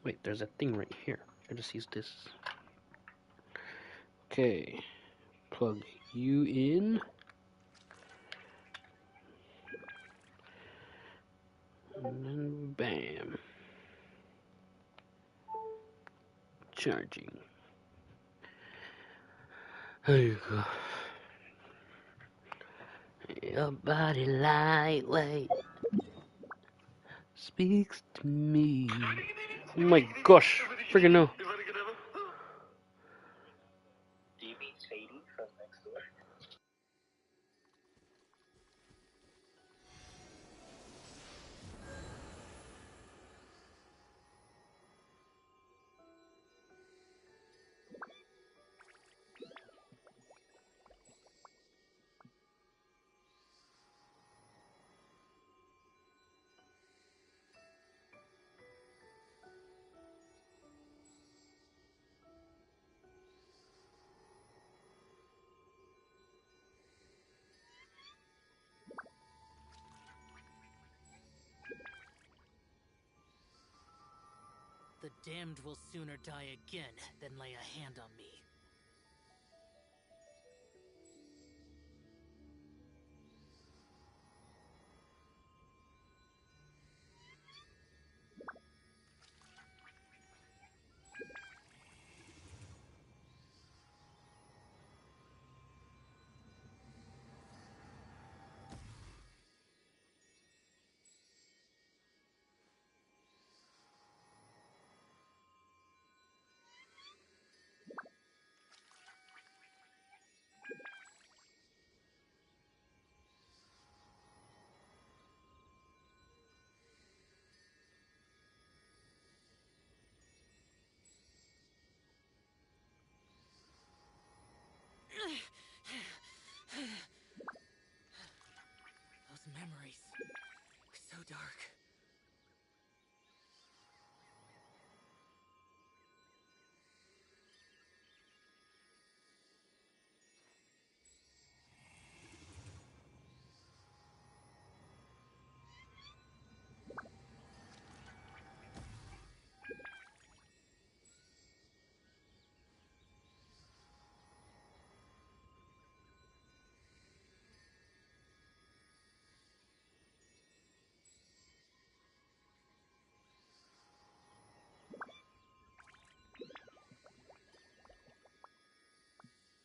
Wait, there's a thing right here. I just use this. Okay, plug you in. And then bam. Charging. There you go. Your body lightweight speaks to me. Oh my gosh, freaking no. Do you mean Sadie from next door? The damned will sooner die again than lay a hand on me. Those memories were so dark.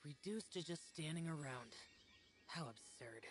Reduced to just standing around. How absurd.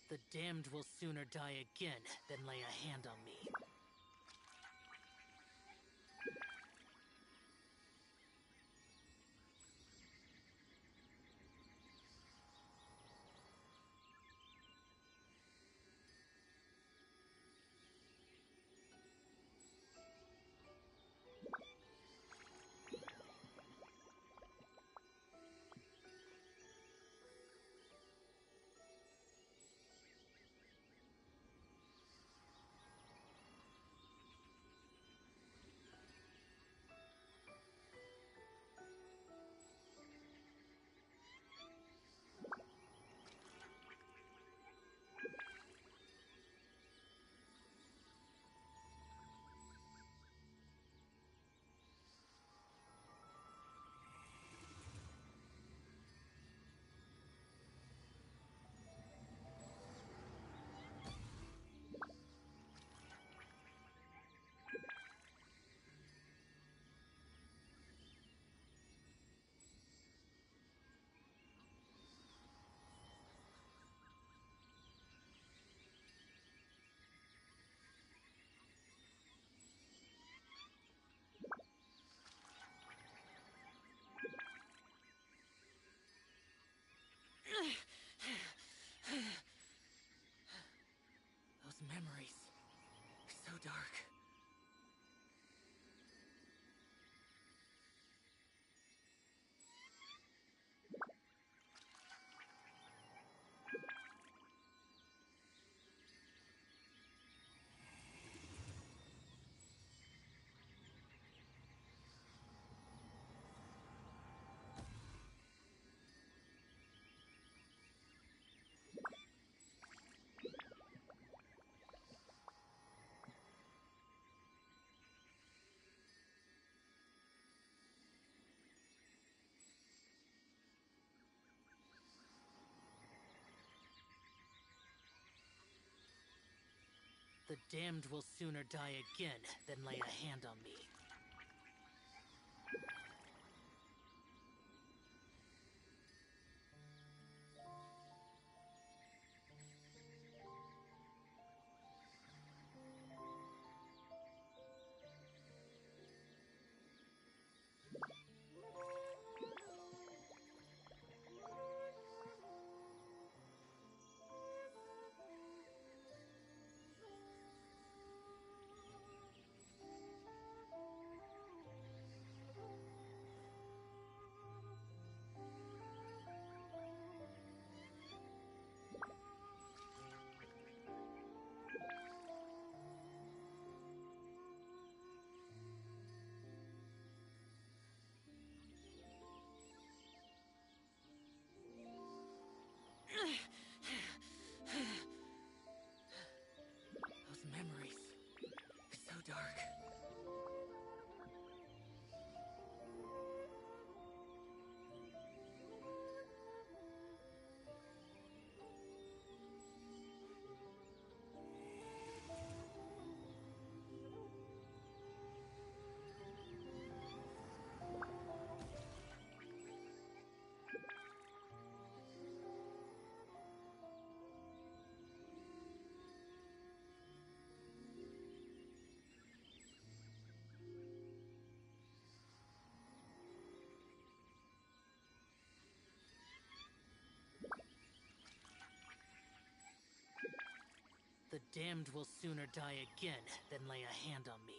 The damned will sooner die again than lay a hand on me. Those memories. So dark. The damned will sooner die again than lay a hand on me. Those memories. So dark. The damned will sooner die again than lay a hand on me.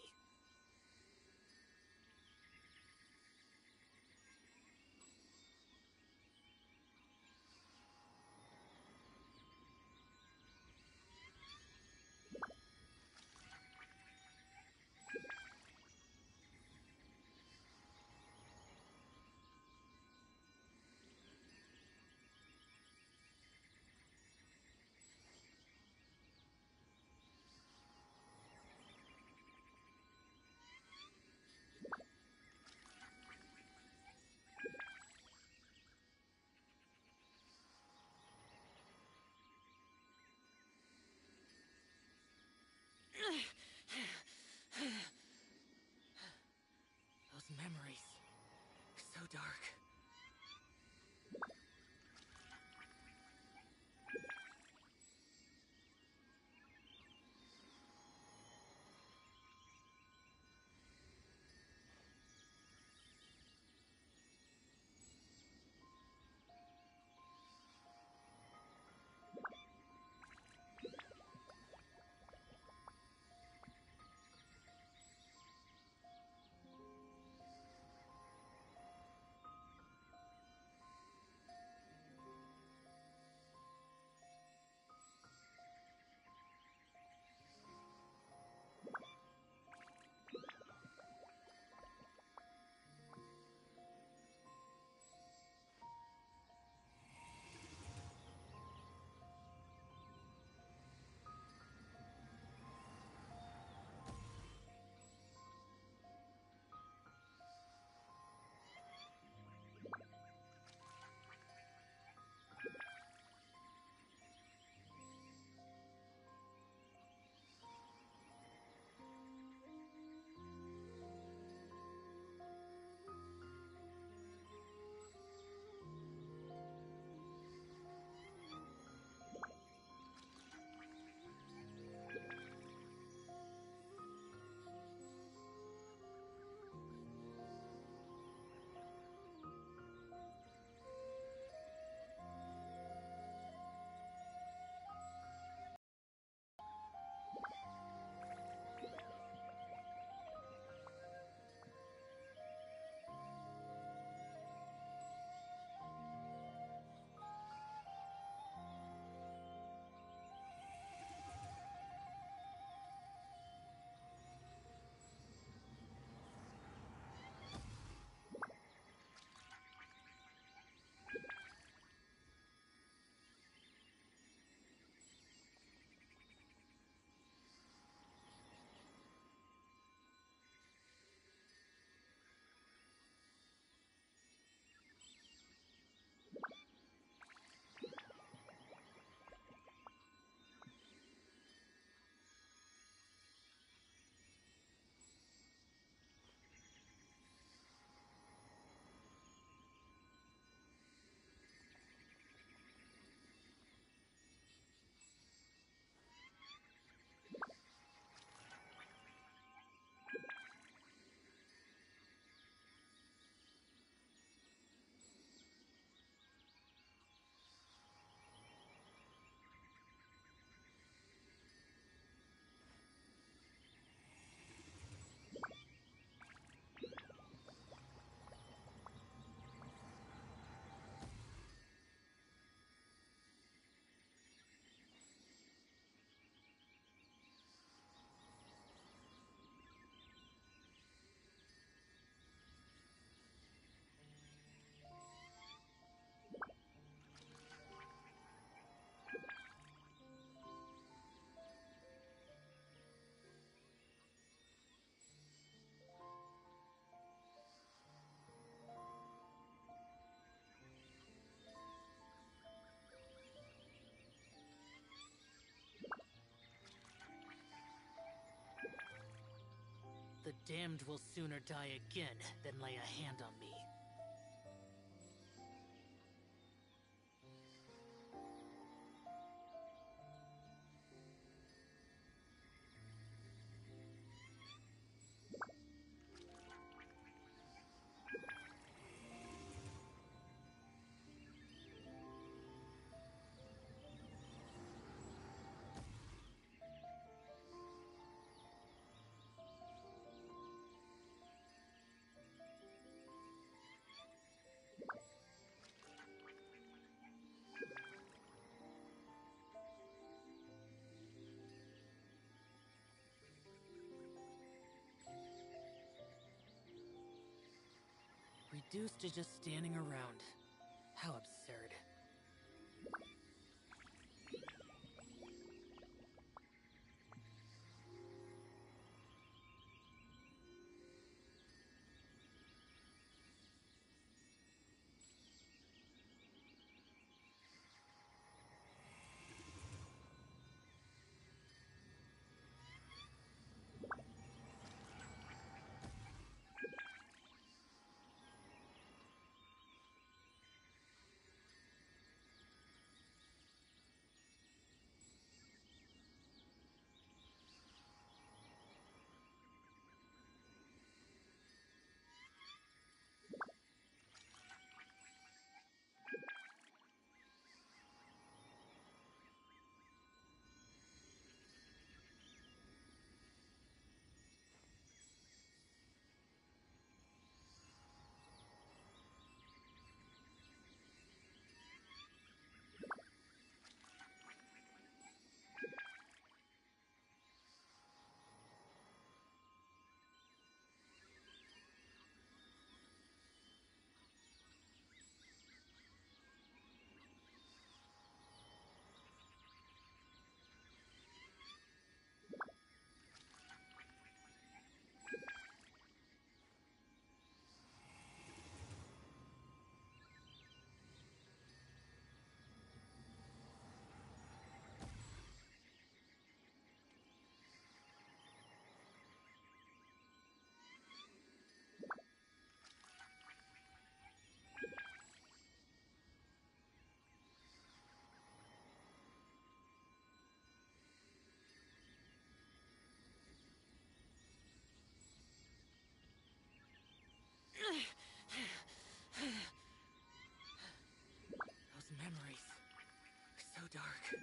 Those memories. So dark. damned will sooner die again than lay a hand on me. Reduced to just standing around. How absurd. Those memories. So dark.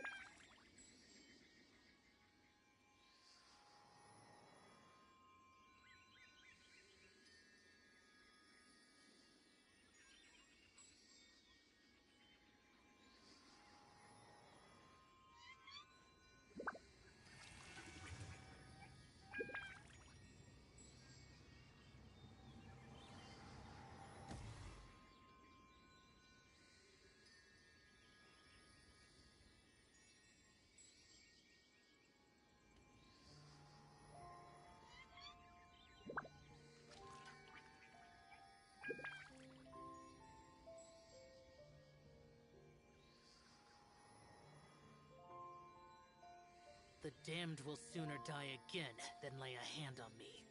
The damned will sooner die again than lay a hand on me.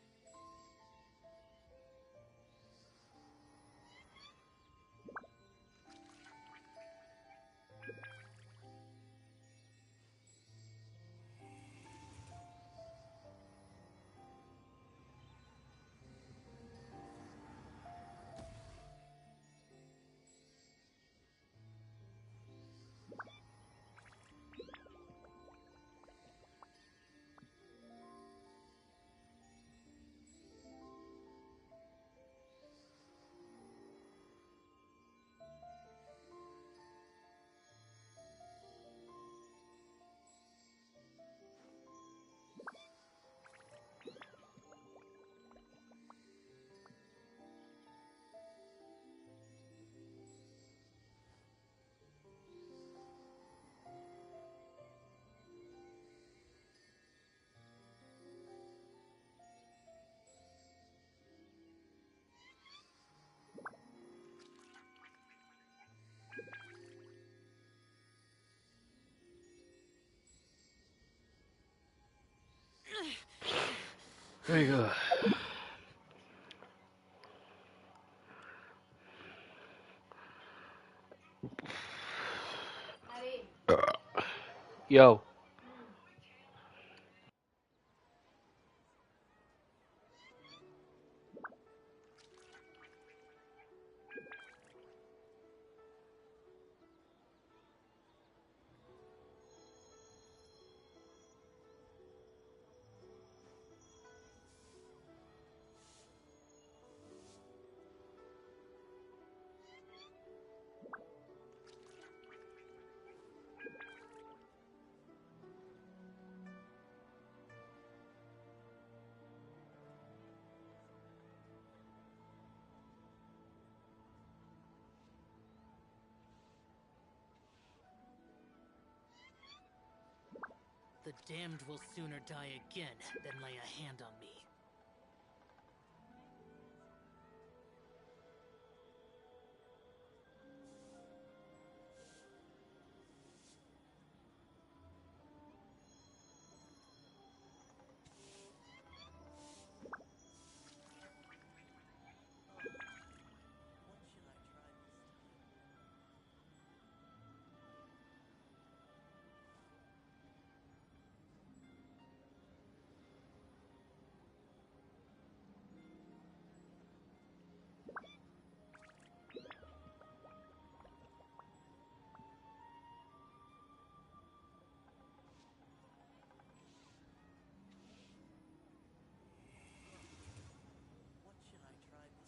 Very good. Yo. The damned will sooner die again than lay a hand on me. What should I try this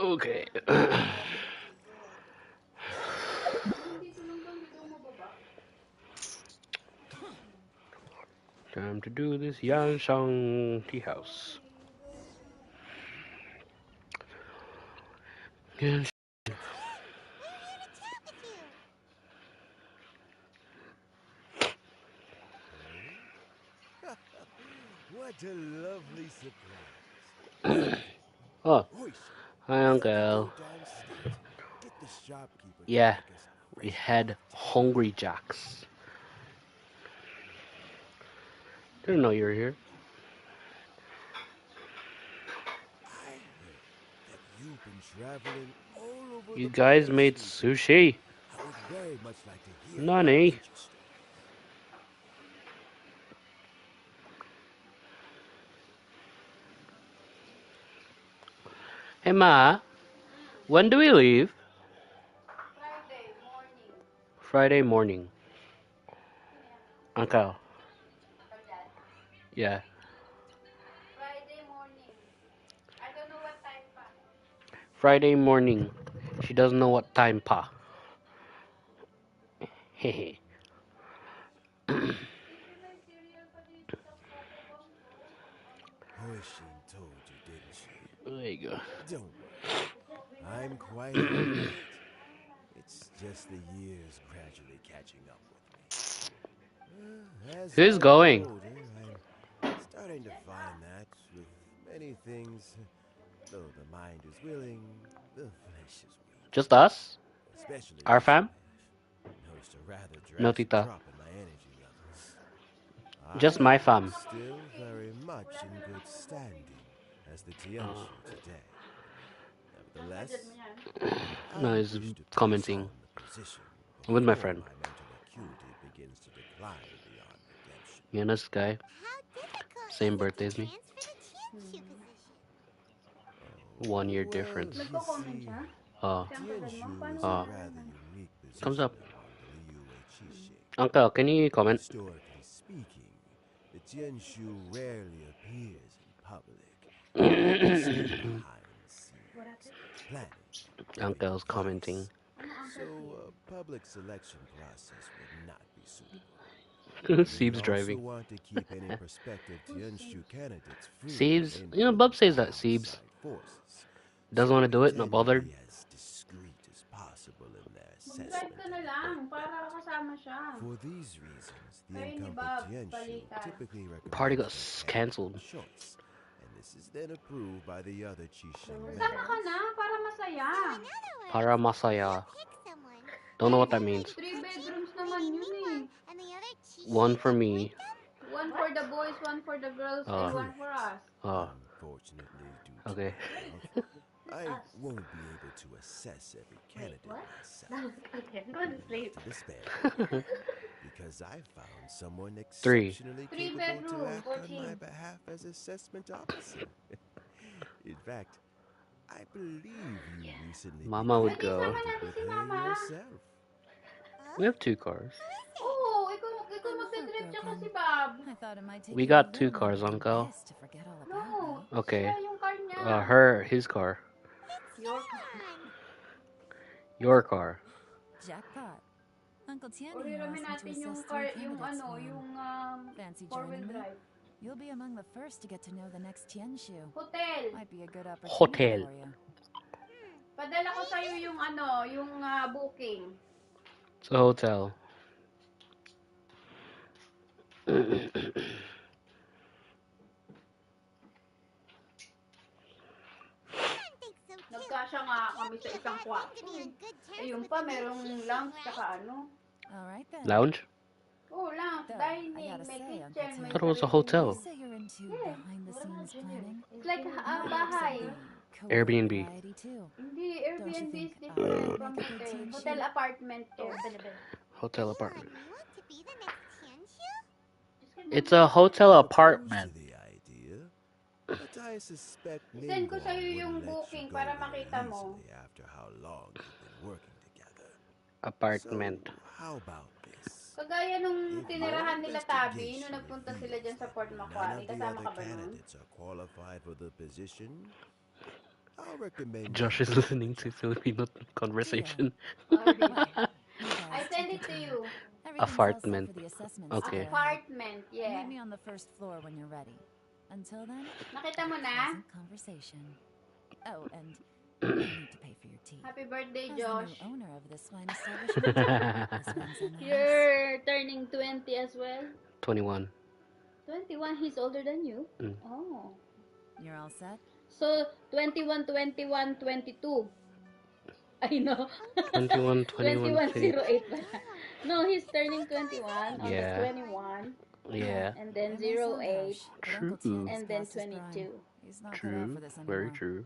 Okay. Time to do this Yanshang tea house. Yan- What a lovely surprise. Oh, Hoishin, hi, we have to Uncle. go downstate. Get the shopkeeper to Yeah, make us a we fresh had cocktail. Hungry Jacks. Didn't know you were here. I heard that you've been traveling all over You the guys place made recently. sushi. I would very much like to hear your Nani? adventure story. Hey, Ma, when do we leave? Friday morning. Friday morning. Uncle. Uncle Dad. Yeah. Friday morning. I don't know what time pa. Friday morning. She doesn't know what time, Pa. Hehe. Hindi may cereal pa dito sa photobomb ko. Hoishin told you, didn't she? There you go. Don't worry. I'm quite alright. It's just the years gradually catching up with me. As Who's I grow going? older, I'm starting to find that with many things, though the mind is willing, the flesh is weak. Just us? Especially Our fam? recently, I've noticed a rather No, drastic Tita. drop in my energy levels. Just I my am fam. still very much in good standing as the Tianshu today. Nevertheless, No, I he's wish to pass commenting on the position with my before friend. my mental acuity begins to decline beyond redemption. You know this guy? How difficult Same is it birthday to as me. transfer the Tianshu position? 1 year Well, difference. you see, Oh. Tianshu is a Oh. rather unique Comes position up. among the Liyue Qixing. Uncle, can you comment? Historically speaking, the Tianshu rarely appears in public. They stay behind the scenes, planning, giving Uncle's commenting. advice. So a public selection process would not be suitable. We would Sieb's also driving. want to keep any prospective Tianshu candidates free from Siebs, you know, input Bub says from that Siebs outside forces. doesn't So want to we do it, not tend to bothered. be as discreet as possible in their assessment ka na and lang appointment. para kasama siya. For these reasons, the Kayo ni incumbent Bob, Jianshu palitan. typically Party recommends got their candidate cancelled. of choice, and this is then approved by the other Qixing Kasama ka members. na para masaya. So in other words, Para masaya. you pick someone, Don't know what that one means. with 3 Kochi, bedrooms Lady naman yun eh. Ningguang, and the other One Qixing for appoint me. them? One for the boys, one for the girls, and one for us. Unfortunately, due to Okay. my health, I won't be able to assess every candidate myself. Okay, I'm going to sleep. To despair, because I found someone 3. exceptionally 3 capable to bedrooms. act on my 14. behalf as assessment officer. In fact, I believe you recently Mama would became go. acquainted with her yourself. We have 2 cars. Oo, ikaw magdadrive siya kasi Bob. I thought it might take We you a got 2 little more cars, than Uncle. this to forget all No, about me. Okay. siya yung car niya. His car. Your Your car. Jackpot. Uncle Tian here Uriramin asked me natin to yung assess car, 3 yung candidates ano, for him. yung Fancy 4-wheel joining me? drive. You'll be among the first to get to know the next Tianshu. Hotel. Might be a good opportunity Hotel. for you. Padala ko sa'yo yung ano, yung booking. It's a hotel. Nagkasya nga kami sa isang kwarto. Ayun pa, merong lounge tsaka ano. All right then. Lounge? Oh, lounge, Though, dining, I gotta may say, kitchen, Uncle may Thought it was a sariling- hotel. You say you're into behind the scenes planning? It's like Perhaps bahay. of the co-ed Airbnb. variety too. Hindi, Airbnb is think, different from make a good hotel. team Hotel shoot? apartment to. Hotel You apartment. want to be the next Tianshu? It's a hotel Opposed apartment. to the idea, but I suspect Send ko Ningguang sa'yo yung wouldn't let booking you go para there makita mo. easily after how long you've been working together. Apartment. So, how about this? Kagaya nung If tinirahan your nila Tabi, investigation nung nagpunta sila reveals dyan sa that Port none Macquarie, of the kasama other ka ba nun? candidates are qualified for the position, I'll recommend Josh you is give it a listening to try. Filipino conversation. Already. Well, you I guys send take it to your you. time. Everything's all set Apartment. for the assessments Okay. to go ahead. Apartment, yeah. Meet me on the first floor when you're ready. Until then, Nakita mo na? pleasant conversation. Oh, and you need to pay for your tea. Happy birthday, As Josh. the new owner of this fine establishment, this one's in the house. You're turning 20 as well? 21. 21, he's older than you? Mm. Oh. You're all set? So, 21, 21, 22. I know. 21, 21, 2108 pala. No, he's turning 21 on Yeah. the 21. Yeah. And then It may sound 08. harsh, but Uncle True. Tian is And then past his prime. 22. He's not cut out True. for this Very anymore. true.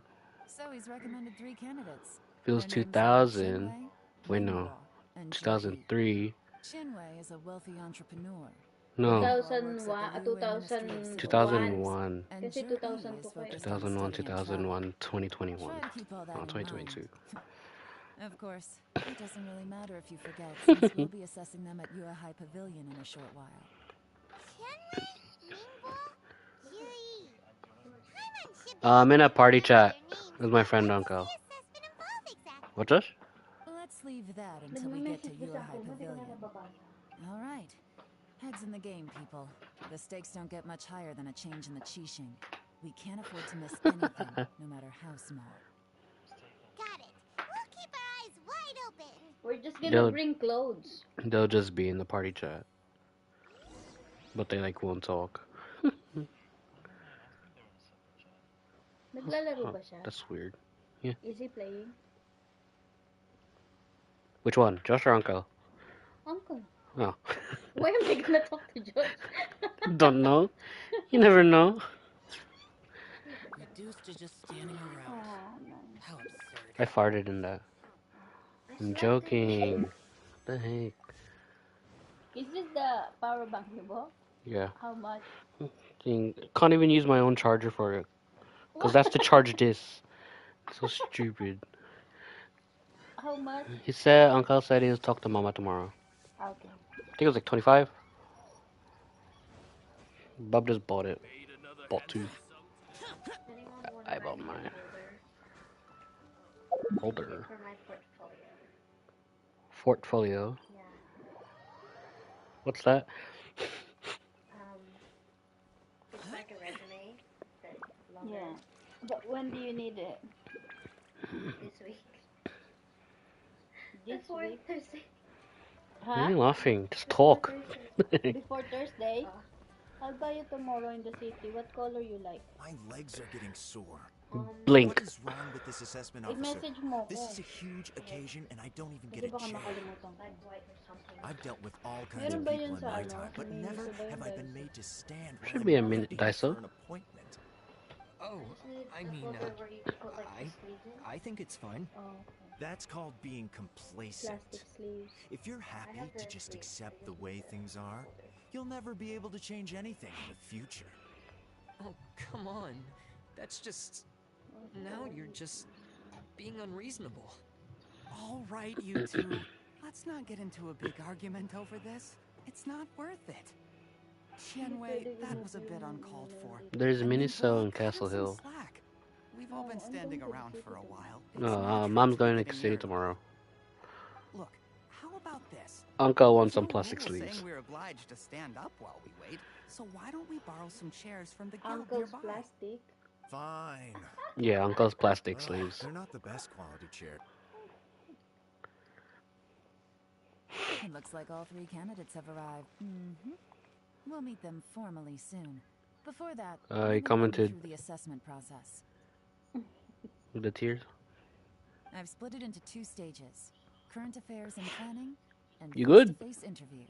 So he's recommended 3 candidates. Feels Their names are 2000. Chinwei, Wait, no. Ningguang, and Zhuyi. 2003. Chinwei is a wealthy entrepreneur. No. 2001, 2001. And Kasi Zhuyi 2002 is pa eh. focused on 2001, study and travel. 2001, 2021. Try to keep all that No, in 2022. mind. Of course, it doesn't really matter if you forget, since we'll be assessing them at Yua High Pavilion in a short while. Tianwei, Ningguang, Zhuyi. Paimon should be I'm in a party remember chat their names. with my friend What Uncle. does the assessment involve exactly? What's this? Let's leave that until we get to Nagme-message Yua sa High akin, hindi ko na Pavilion. nababasa. All right. Heads in the game, people. The stakes don't get much higher than a change in the Qixing. We can't afford to miss anything, no matter how small. Got it. We'll keep our eyes wide open. We're just gonna They'll- bring clothes. They'll just be in the party chat. But they won't talk. Naglalaro Oh, ba siya? that's weird. Is he playing? Which one? Josh or Uncle? Uncle. Oh. Why am I gonna talk to Josh? Don't know. You never know. Reduced to just standing around. no. How absurd. I farted in that. I'm joking. The heck? Is this the power bank mo? Yeah. How much? Can't even use my own charger for it. Because that's to charge this. So stupid. How much? Uncle said he'll talk to Mama tomorrow. Okay. I think it was like 25. Bub just bought it. Bought 2. I bought mine. Holder. For my portfolio. Portfolio. Yeah. What's that? It's like a resume, but longer Yeah. But when do you need it? this week. This Before week. Thursday. Why are Huh? you laughing? Just Before talk. Thursday. Before Thursday? Oh. I'll buy you tomorrow in the city. What color you like? My legs are getting sore. What Blink. is wrong with this assessment officer? I-message mo This ko. is a huge occasion and I don't even Kasi get a baka chair. makalimutan ko. Like white or something. I've dealt with all kinds Meron of ba people yun in sa my ano? time, but May never miso ba yun have I dahil been sa- made to stand while Should I'm be a minute waiting Daiso. for an appointment. Oh, Just need I a mean, folder where you can put like I- the sleeves in. I think it's fine. Oh, okay. That's called being complacent. Plastic sleeves. If you're I happy have to the just sleeves. accept I the just way need the things are, folder. you'll never be able to change anything in the future. Oh, come on. That's just... Now you're just being unreasonable. All right, you two. Let's not get into a big argument over this. It's not worth it. Qianwei, that was a bit uncalled for. There's And Miniso Ningguo, in cut us Castle some Hill. slack. We've all been No, I'm standing going to the around city for a tomorrow. while. No, It's natural Mom's to be going to the getting city nervous. tomorrow. Look, how about this? Uncle wants There's some no plastic rule sleeves. saying we're obliged to stand up while we wait. So why don't we borrow some chairs from the guild Uncle's nearby? plastic. Fine. Yeah, Uncle's plastic Ugh, sleeves. they're not the best quality chair. It looks like all three candidates have arrived. We'll meet them formally soon. Before that, He let me run you commented- through the assessment process. With the tears. I've split it into 2 stages: current affairs and planning, and You good? face-to-face interview.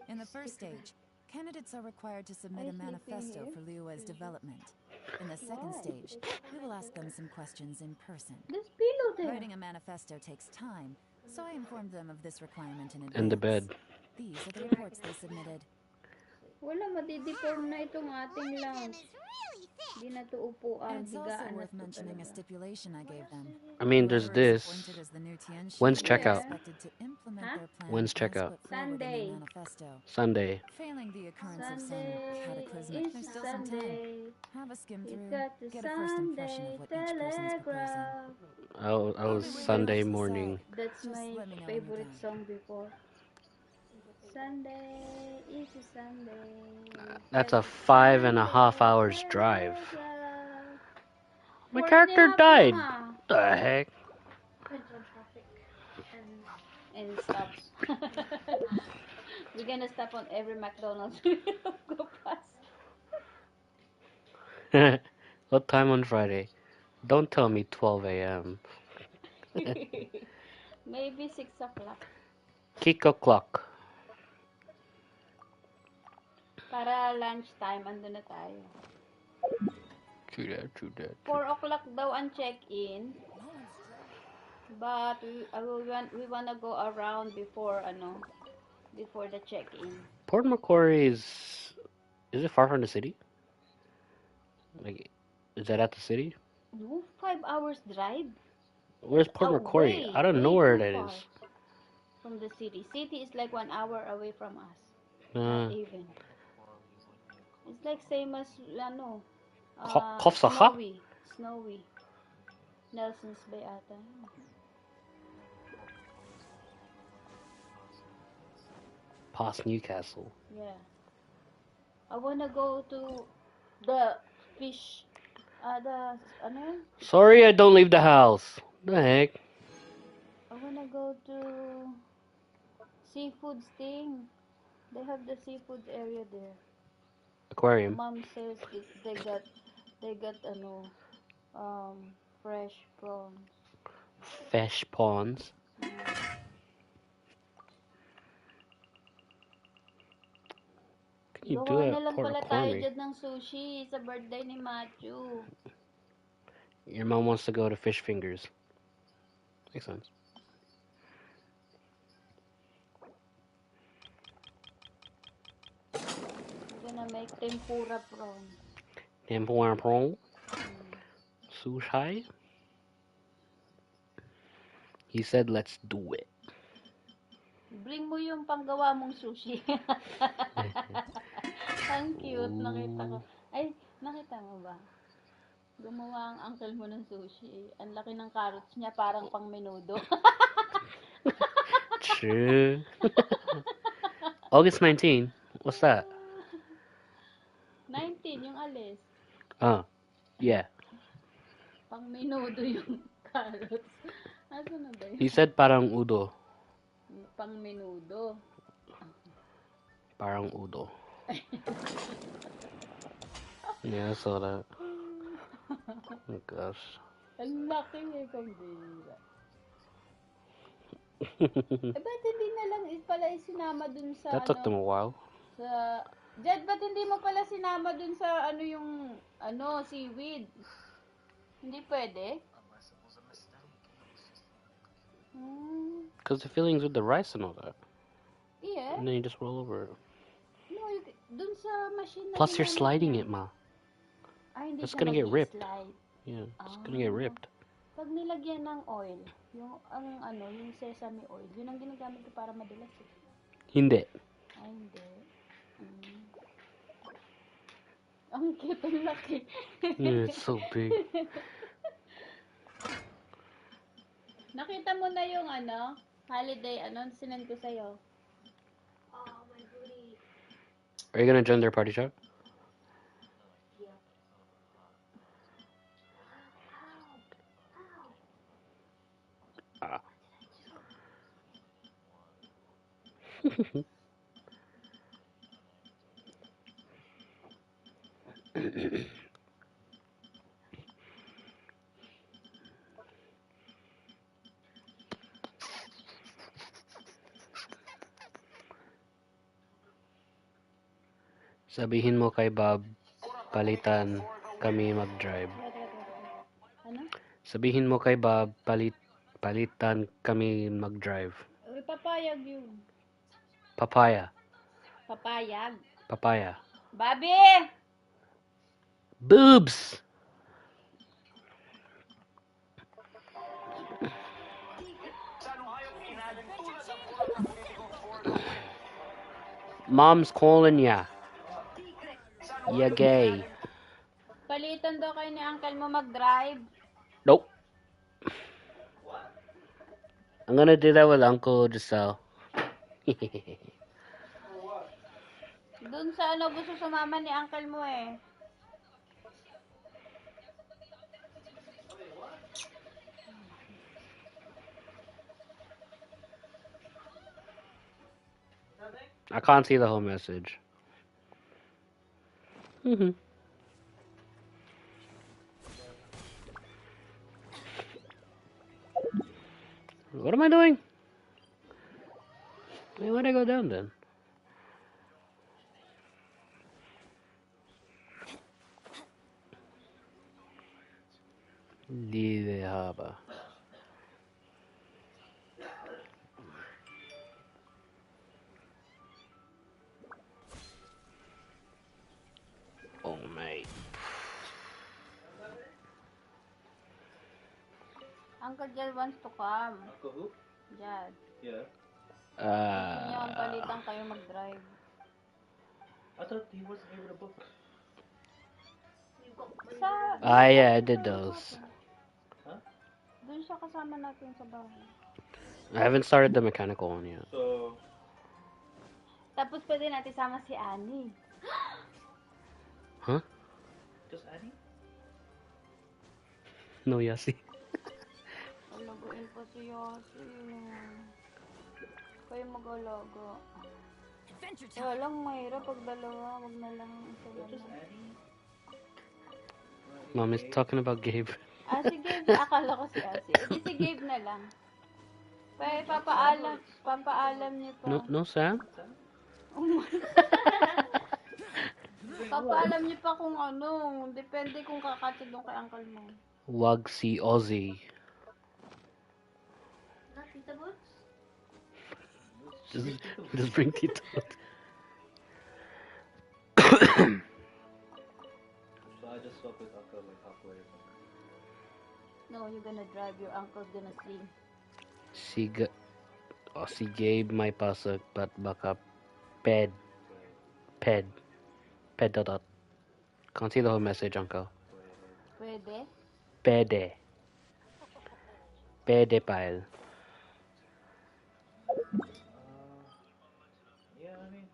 In the first stage, candidates are required to submit Are a you sleeping manifesto here? for Liue's development. In the second Why? stage, we will ask them some questions in person. There's pillow there. Writing a manifesto takes time, so I informed them of this requirement in advance. In the bed. These are the reports they submitted. Wala, madideform na itong ating One of them lounge. is really thick. Hindi na to upuan. It's also Higaan na worth to mentioning a talaga. stipulation I gave them. I mean, there's Whoever is this. appointed as the new Tianxi When's is checkout? expected to implement Huh? their plan When's as checkout? put forward in Sunday. the manifesto. Sunday. Failing the occurrence of some Sunday cataclysmic, is there's still some time. Sunday. Have a skim You through, got the get a first impression Sunday of what each person's proposing. Telegraph. I was Sunday morning. That's Just my let me know when you're favorite done. song before. Sunday is a Sunday. That's a Got the 5.5 Sunday hours drive. telegraph. My 4.5 character lang, died. ah. The heck? Depends on traffic. And And it stops. We're gonna stop on every McDonald's we go past. What time on Friday? Don't tell me 12 a.m. Maybe 6 o'clock. Kick o'clock. Para lunchtime, ando na tayo. True that, true that. 4 o'clock daw ang check-in. But we wanna go around before before the check-in. Port Macquarie is it far from the city? Like, is that at the city? No, 5 hours drive. Where's Port Macquarie? I don't know where that too is. far from the city. City is like 1 hour away from us. Not even. It's like same as Kofsaha? Snowy. Nelson's Bay ata. Past Newcastle. Yeah. I wanna go to the fish. The ano yun? Sorry, I don't leave the house. The heck? I wanna go to seafoods thing. They have the seafood area there. Aquarium. Mom says they got fresh prawns. Fish ponds. Can you do Gawa it na at lang Port pala tayo Macquarie? dyan ng sushi sa birthday ni Matthew. Your mom wants to go to Fish Fingers. Makes sense. We're gonna make tempura prawns. Tempura prawn. Sushi. He said, "Let's do it." Bring mo yung panggawa mong sushi. Ang cute, nakita ko. Ay, nakita mo ba? Gumawa ang uncle mo ng sushi. Ang laki ng carrots niya, parang pang menudo. True. August 19. What's that? 19, yung alis. Oh, yeah. Pang menudo yung Carrots. Asa na ba He yun? said parang udo. Pang menudo. Parang udo. Yeah, I saw that. Oh gosh. Ang laki eh, pambira. Ba't hindi na lang pala isinama dun sa That took them a while. sa Jed, ba't hindi mo pala sinama dun sa yung seaweed? Hindi pwede? Because the filling's with the rice and all that. Yeah. And then you just roll over it. No, dun sa machine na Plus you're ginamit sliding niya. it, ma. Ay, hindi It's siya gonna get ripped. mag-slide. Yeah, it's gonna get ripped. Pag nilagyan ng oil, yung sesame oil, yun ang ginagamit ko para madulas eh. Hindi. Ay, hindi. Ang cute, ang laki. Yeah, it's so big. Nakita mo na yung holiday, sinend ko sa'yo. Oh, my booty. Are you gonna join their party chat? Yeah. Ah. Sabihin mo kay Bob, palitan kami mag-drive. Ano? Sabihin mo kay Bob, palitan kami mag-drive. Uy, papayag yun. Papaya. Papayag. Papaya. Bobby! Boobs! Mom's calling ya. Ya gay. Palitan daw kayo ni uncle mo mag-drive. Nope. I'm gonna do that with Uncle Giselle. Doon sa gusto sumama ni uncle mo eh. I can't see the whole message. What am I doing? Hey, where'd I go down then? Lille Harbor. Oh, mate. Uncle Jel wants to come. Uncle who? Jel. Yeah. Gusto niya palitan kayo mag-drive. I thought he wasn't able to book. Yeah, I did those. Huh? Doon siya kasama natin sa bahay. I haven't started the mechanical one yet. So. Tapos pwede natin sama si Annie. Huh? Just Annie? No, Yasi. Alagoin pa si Yasi. Kayo mag-alaga. Walang mahirap pag dalawa. Wag na lang isa na Just lang. Annie? Mom is talking about Gabe. Si Gabe. Akala ko si Asi. Edi si Gabe na lang. Papaalam niyo pa. No, Sam? Papaalam niyo pa kung depende kung kakatid doon kay uncle mo. Wag si Ozzy. Not Tita Boots? Just bring Tito. So I just spoke with Uncle like halfway or something. No, you're gonna drive. Your uncle's gonna sleep. Si Gabe may pasok but baka ped dot. Can't see the whole message, Uncle. Pwede? Pede pile. Yeah, I mean.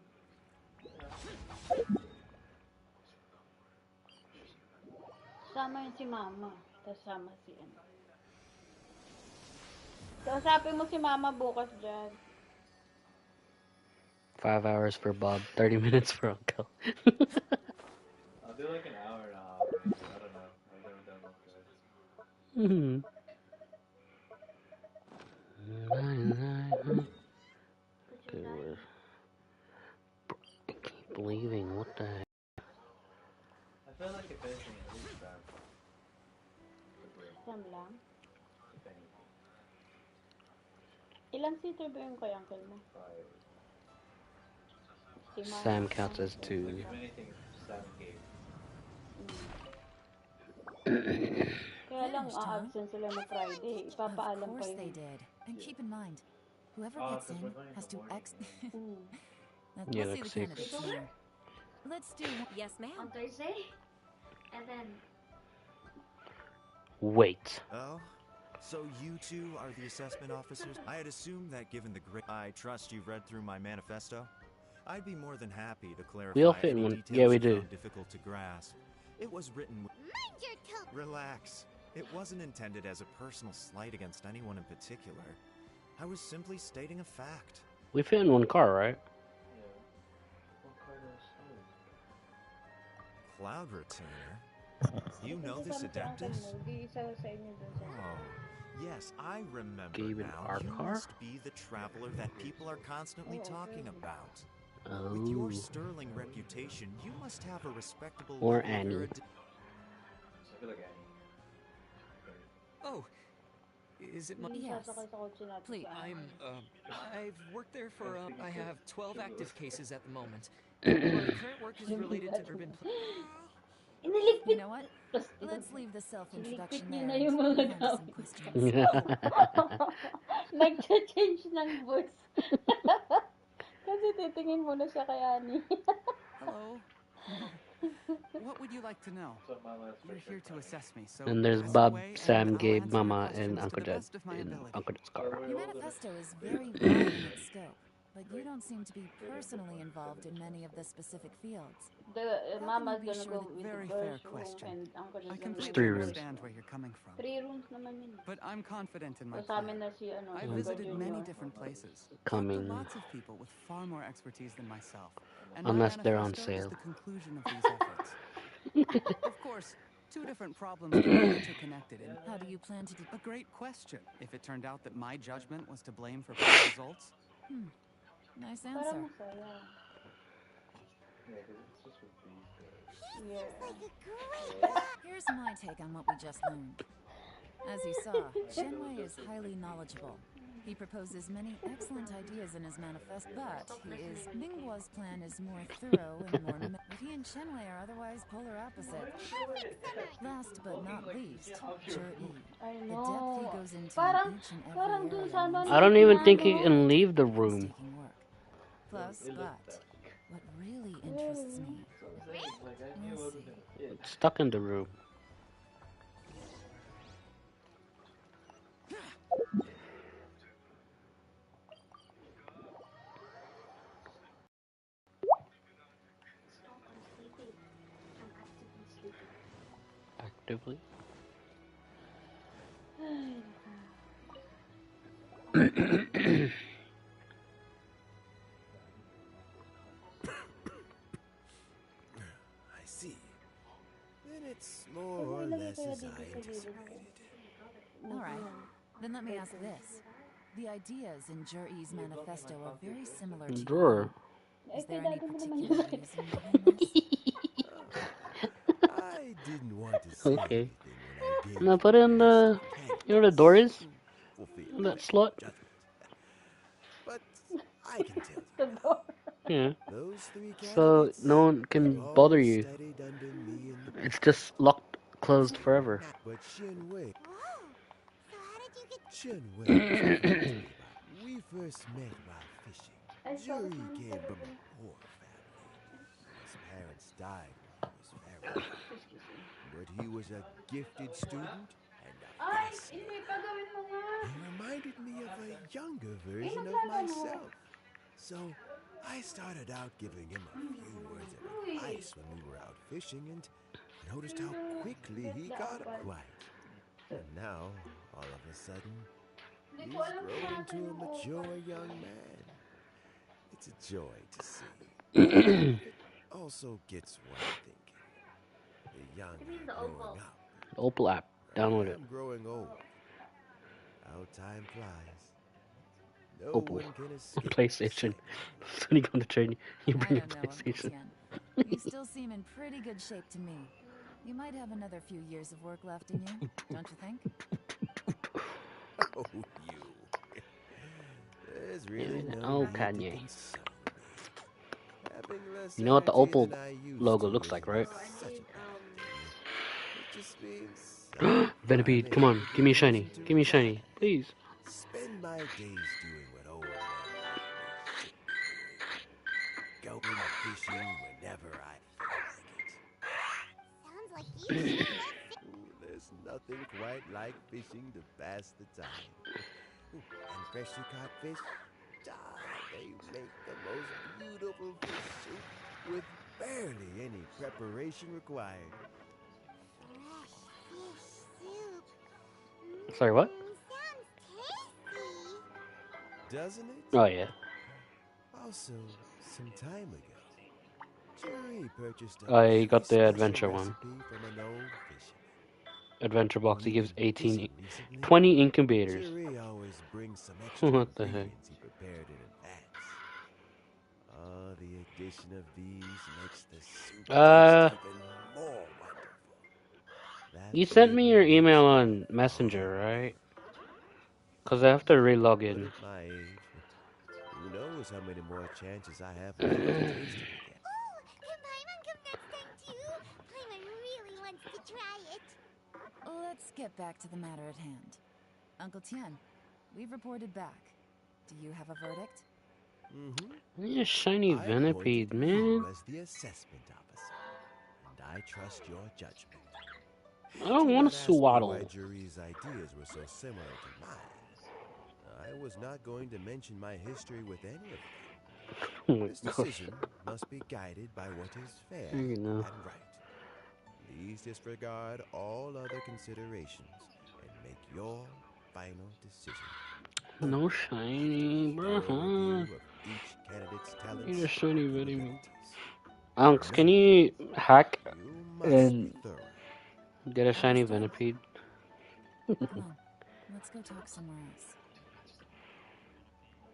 Sama yun si Mama. Tapos sama si Kausapin mo si mama bukas dyan. 5 hours for Bob, 30 minutes for Uncle. I'll do like an hour and a half, maybe. I don't know. I've never done long drives. Mhm. Okay, where? I keep leaving. What the heck? I feel like if anything, at least Sam. The break, Sam lang. if anything. Ilang seater ba yung kay uncle mo? 5. Si Sam counts as Like, 2. if anything, Sam gave. Kaya lang, Finished, huh? absent sila na Friday. Of Ipapaalam pa course yun. they did. And keep in mind, whoever Oh, gets because in we're going in has the to morning. Let's Yeah, see like the 6. candidates here. Let's do one. Yes, ma'am. On Thursday? And then... Wait. Oh? So you two are the assessment officers? I had assumed that given the great... I trust you've read through my manifesto. I'd be more than happy to clarify We all fit in any one. details Yeah, we you do. found difficult to grasp. It was written with... Mind your tone. Relax. It wasn't intended as a personal slight against anyone in particular. I was simply stating a fact. We fit in one car, right? Yeah. What kind of story? Cloud retainer? You know this, Adeptus? Oh, yes, I remember Gave it now. our You car? must be the traveler that people are constantly talking about. Oh. With your sterling reputation, you must have a respectable Or level of Annie. I feel like Annie. Oh, is it my... Yes. Please. I've worked there for, I have 12 active cases at the moment. My current work is related to urban... You know what? Let's leave the self-introduction there na and yung move mga on to some questions. Nag-change ng voice. Kasi titingin muna siya kay Annie. Hello. What would you like to know? So Mama is for You're sure here to crying. assess me, so And there's ask Bob, away, and Sam, I'll Gabe, answer your Mama, questions and to Uncle the Dad best of my in ability. Uncle Dad's car. Your manifesto is very wide in its scope, but you don't seem to be personally involved in many of the specific fields. Mama's be gonna sure go that- with Very the fair first room question. and Uncle I is gonna completely 3 go rooms. understand where you're coming from, 3 rooms naman yun. but I'm confident in my Sa amin plan. na si I Uncle visited many Junior. different places, talked to Coming. lots of people with far more expertise than myself, and Unless my they're on manifesto is sale. the conclusion of these efforts. Of course, two different problems can be interconnected in How do you plan to do? a great question. If it turned out that my judgment was to blame for poor results, Nice Parang answer. masaya. Yeah, because it's just with these guys. Yeah. Like a great Here's my take on what we just learned. As you saw, Shenwei is highly knowledgeable. He proposes many excellent ideas in his manifesto, but Minghua's plan is more thorough and more... But he and Shenwei are otherwise polar opposites. Last but not least, Zhi-Yi. I The depth he know. goes into Parang, each and parang every dun area sa ano, I don't even think he ano, can leave the room. painstaking work. Plus, but what really interests me... Like, I knew it wasn't gonna fit. Stuck in the room. Stop, I'm sleeping. I'm actively sleeping. Actively? I see. Then it's more or less as I anticipated. All right, then let me ask this. The ideas in Zhi-Yi's manifesto are very similar to Drawer. Is there any particular reason behind this? I didn't want to say Okay. anything when I gave Now you put in the the... You know where the door is? fulfill That slot? judgment. But I can tell you, Yeah. those 3 So candidates no one can all bother you. studied under me and the It's just locked, closed forever. but Shenwei, Whoa! So how did you get... Shenwei was a fancy about. We first met while fishing. Zuri came from a poor family. His parents died when he was very young. But he was a gifted student and a Ay, fast hindi learner. pa gawin mo nga. He reminded me of a younger version of myself. So I started out giving him a few words of advice when we were out fishing and noticed how quickly he got acquainted. And now, all of a sudden, He's growing to a mature young man. It's a joy to see. It also gets one thinking. The young are growing up. Opal app. Download it. I'm growing old. How time flies. No Opal. one can escape PlayStation. So you go on the train, you I bring a don't know, Uncle PlayStation. Tien. You still seem in pretty good shape to me. You might have another few years of work left in you, don't you think? Oh, you. There's really no Oh, need to Kanye. console me. Having less You know what the energy Opal than I used logo to looks like, isn't right? such a bad thing. It just means I'm Venipede, finally come on. able to Give me a get shiny. permission to Give me a retire. shiny. Please. Spend my days doing what old men like me should be doing. Going fishing whenever I feel like it. Sounds like you sure love Ooh, there's nothing quite like fishing to pass the time. Ooh, and freshly caught fish, they make the most beautiful fish soup with barely any preparation required. fresh fish soup. Sorry, what? Sounds tasty. Doesn't it? Oh, yeah. Also, some time ago, Jerry purchased a I very got the special adventure one. recipe from an old fisherman. Adventure box. When He we've gives been 18, fishing recently, 20 incubators. Jerry always brings some extra What the heck? ingredients he prepared in advance. Oh, the addition of these makes the soup taste even more wonderful. That You sent me your flavor email makes on me Messenger, right? Because I have to re-log But in. at my age, who knows how many more chances I have left to taste it again. Oh, can Paimon come next time too? Paimon really wants to try it. Let's get back to the matter at hand. Uncle Tien, we've reported back. Do you have a verdict? Mm-hmm. Yeah, shiny I appointed Venipede, man. you as the assessment officer, and I trust your judgment. I don't Do want not to ask me why swaddle. Jury's ideas were so similar to mine. I was not going to mention my history with any of them. Oh my This gosh. decision must be guided by what is fair You know. and right. Please disregard all other considerations and make your final decision. No shiny, Thorough bro. review of each candidate's talents Need a shiny and Venipede. abilities. Unks, can Remember, you hack you must and be thorough. get a shiny Understood. Venipede? Come on, let's go talk somewhere else.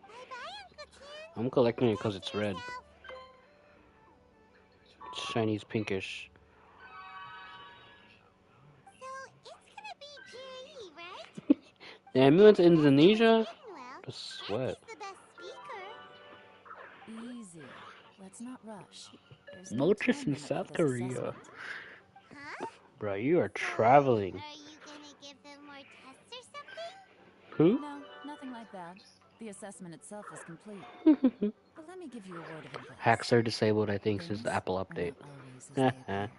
Bye-bye, Uncle Tien. I'm collecting it because Look it's after red. yourself. Shiny's pinkish. So, it's gonna be Jerry, right? Damn, you went to Never asked about Indonesia? spitting well, The and sweat. he's the best speaker. Easy. Let's not rush. There's no Notice time in limit for South this Korea. assessment. Huh? Bro, you are So, traveling. are you gonna give them more tests or something? Who? No, nothing like that. The assessment itself is complete. But let me give you a word of advice. Hacks are disabled, I think, since Things the Apple are update. not always as they appear.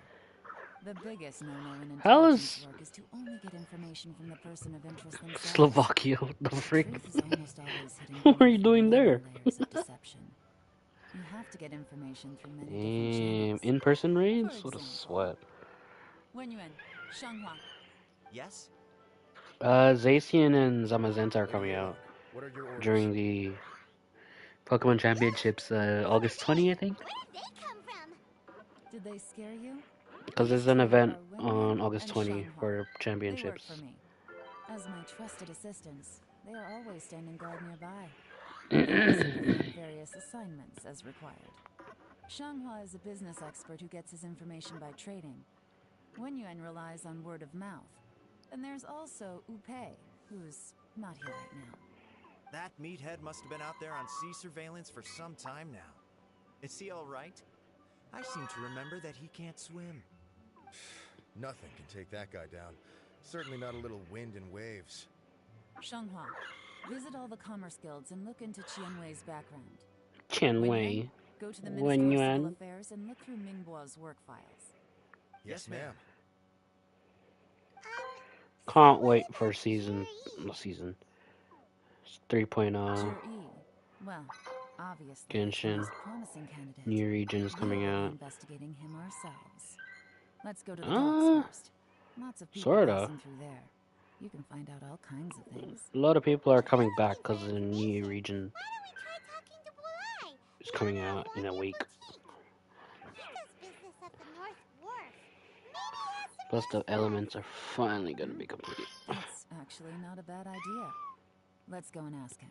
The biggest no-no in How intelligence is work is to only get information from the person of interest themselves. Slovakia? What the The freak? truth is almost always hidden What are you beneath doing many there? layers of deception. You have to get information through many different Damn, channels. in-person For raids? What a example, sweat. Wenyuan, Shanghua. Yes? Zacian and Zamazenta are Oh, coming Yelan, out what are your orders? during the Pokemon Championships, August 20th, I think? Where did they come from? Did they scare you? Because there's These an two event are on Wenyuan August and 20 Shanghua. for They work championships. for me. As my trusted assistants, they are always standing guard nearby. They also perform various assignments as required. Shanghua is a business expert who gets his information by trading. Wenyuan relies on word of mouth. And there's also Upei, who's not here right now. That meathead must have been out there on sea surveillance for some time now. Is he all right? I seem to remember that he can't swim. Nothing can take that guy down. Certainly not a little wind and waves. Shanghua, visit all the commerce guilds and look into Qianwei's background. Qianwei. Wenyuan, go to the Ministry of Civil Wenyuan. Affairs and look through Mingbo's work files. Yes, ma'am. Can't What wait about for season. Jerry? No, season. 3.0. Jur-E. Well, obviously, Genshin. he's the most promising candidate. New region is coming We'll be out. investigating him ourselves. Let's go to the docks first. Lots of people Sorta. passing through there. You can find out all kinds of things. A lot of people are coming back because the new region is coming out in a week. Plus the elements are finally going to be complete. That's actually not a bad idea. Let's go and ask him.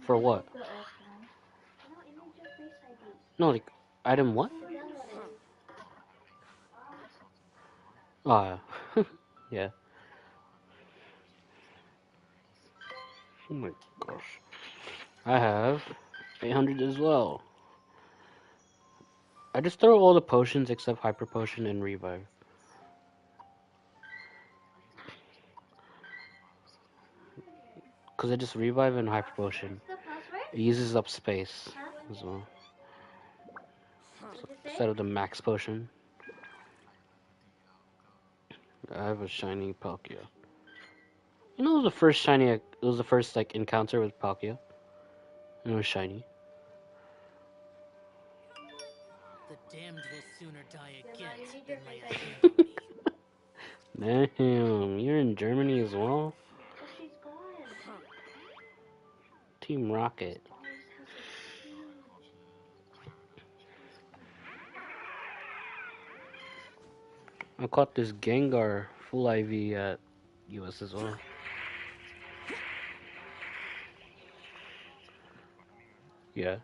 For what? No, like, item what? Ah, yeah. Oh my gosh. I have 800 as well. I just throw all the potions except Hyper Potion and Revive. Because I just Revive and Hyper Potion. It uses up space as well. So instead of the Max Potion. I have a shiny Palkia. You know, it was the first shiny. It was the first like encounter with Palkia. And it was shiny. The damned will sooner die again than lay a hand on me. Damn, you're in Germany as well? Team Rocket. I caught this Gengar full IV at US as well. Yeah.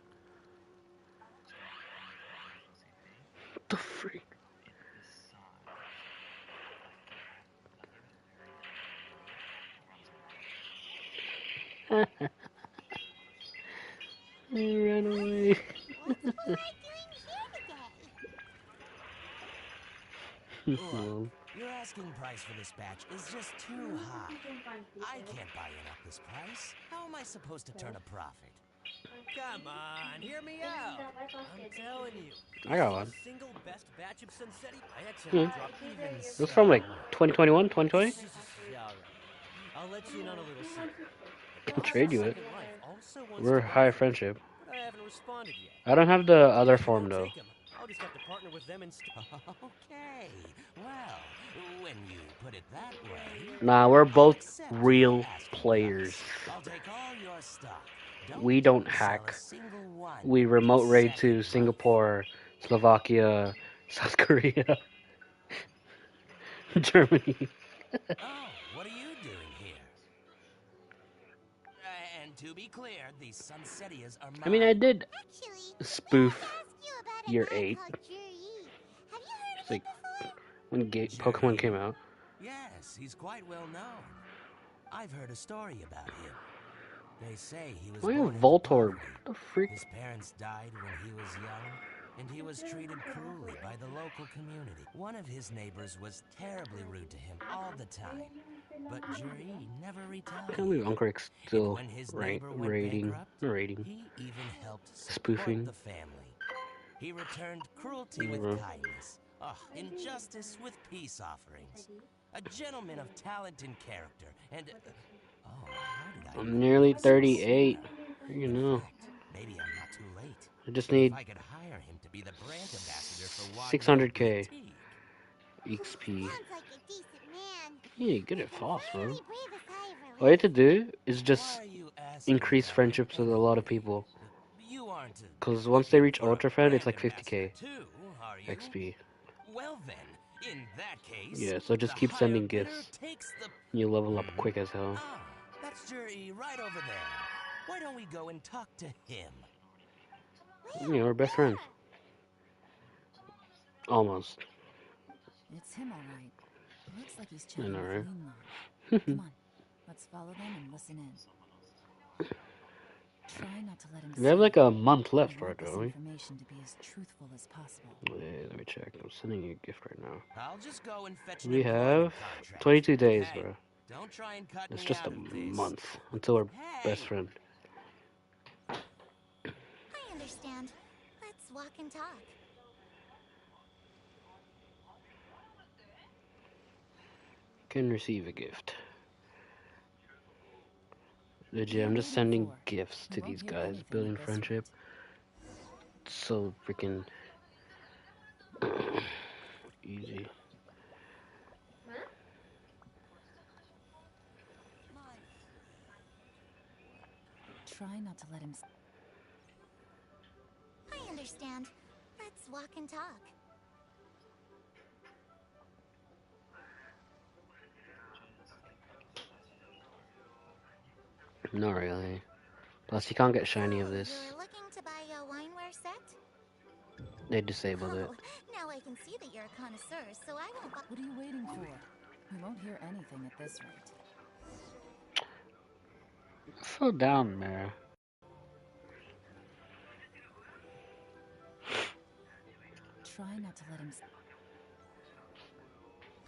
What the freak? He ran away. Look, your asking price for this batch is just too high. I can't buy it at this price. How am I supposed to turn a profit? Come on, hear me out. I'm telling you. I got one. Single best batch of Sunsetti. I had to Hmm. drop even. It was from like 2021, 2020? Yeah, all right. I'll let you in on a little secret. I can trade you it. Second Life also wants We're to buy high them, friendship. but I haven't responded yet. I don't have the other If you form won't though. take 'em, I'll just have to partner with them instead. Okay, well, when you put it that way... Nah, we're both real players. I'll take all your stock. We don't hack. We remote raid to Singapore, Slovakia, South Korea, Germany. Oh, what are you doing here? And to be clear, these Sunsettias are mine. I mean, I did spoof year 8. It's like when Pokemon came out. Yes, he's quite well known. I've heard a story about him. They say he was Why born a into Voltorb? poverty. The freak? His parents died when he was young, and he was treated cruelly by the local community. One of his neighbors was terribly rude to him all the time, but Juri never I can't retaliated. believe Uncle Rick's still When his neighbor went raiding, bankrupt, he even helped support spoofing. the family. He returned cruelty with kindness, injustice with peace offerings. A gentleman of talent and character, and I'm nearly 38. You know. maybe I'm not too late. I just need If I could hire him to be the brand ambassador for 600k XP. Yeah, you get it fast, bro. All you have to do is just increase friendships with a lot of people. Because once they reach Ultra Fan, it's like 50k XP. Well then, in that case, Yeah, so just keep sending gifts. You level up quick as hell. Oh, that's Juri right over there. Why don't we go and talk to him? Yeah, we're best friends. Almost. It's him, all right. Looks like he's I chatting know, with right? Yelan. Come on, let's follow them and listen in. Try not to let him We have like a month left, right, this don't we? information to be as truthful as possible. Yeah, let me check. I'm sending you a gift right now. I'll just go and fetch We have 22 days, bro. Don't try and cut It's me just out a of this. month until we're best friend. I understand. Let's walk and talk. Can receive a gift. Legit, I'm just sending gifts to these guys, building friendship. so freaking easy. Try not to let him. I understand. Let's walk and talk. Not really. Plus, you can't get shiny of this. You're looking to buy a wineware set? They disabled it. Now I can see that you're a connoisseur, so I won't buy. What are you waiting for? We won't hear anything at this rate. Slow down, Mara. Try not to let him.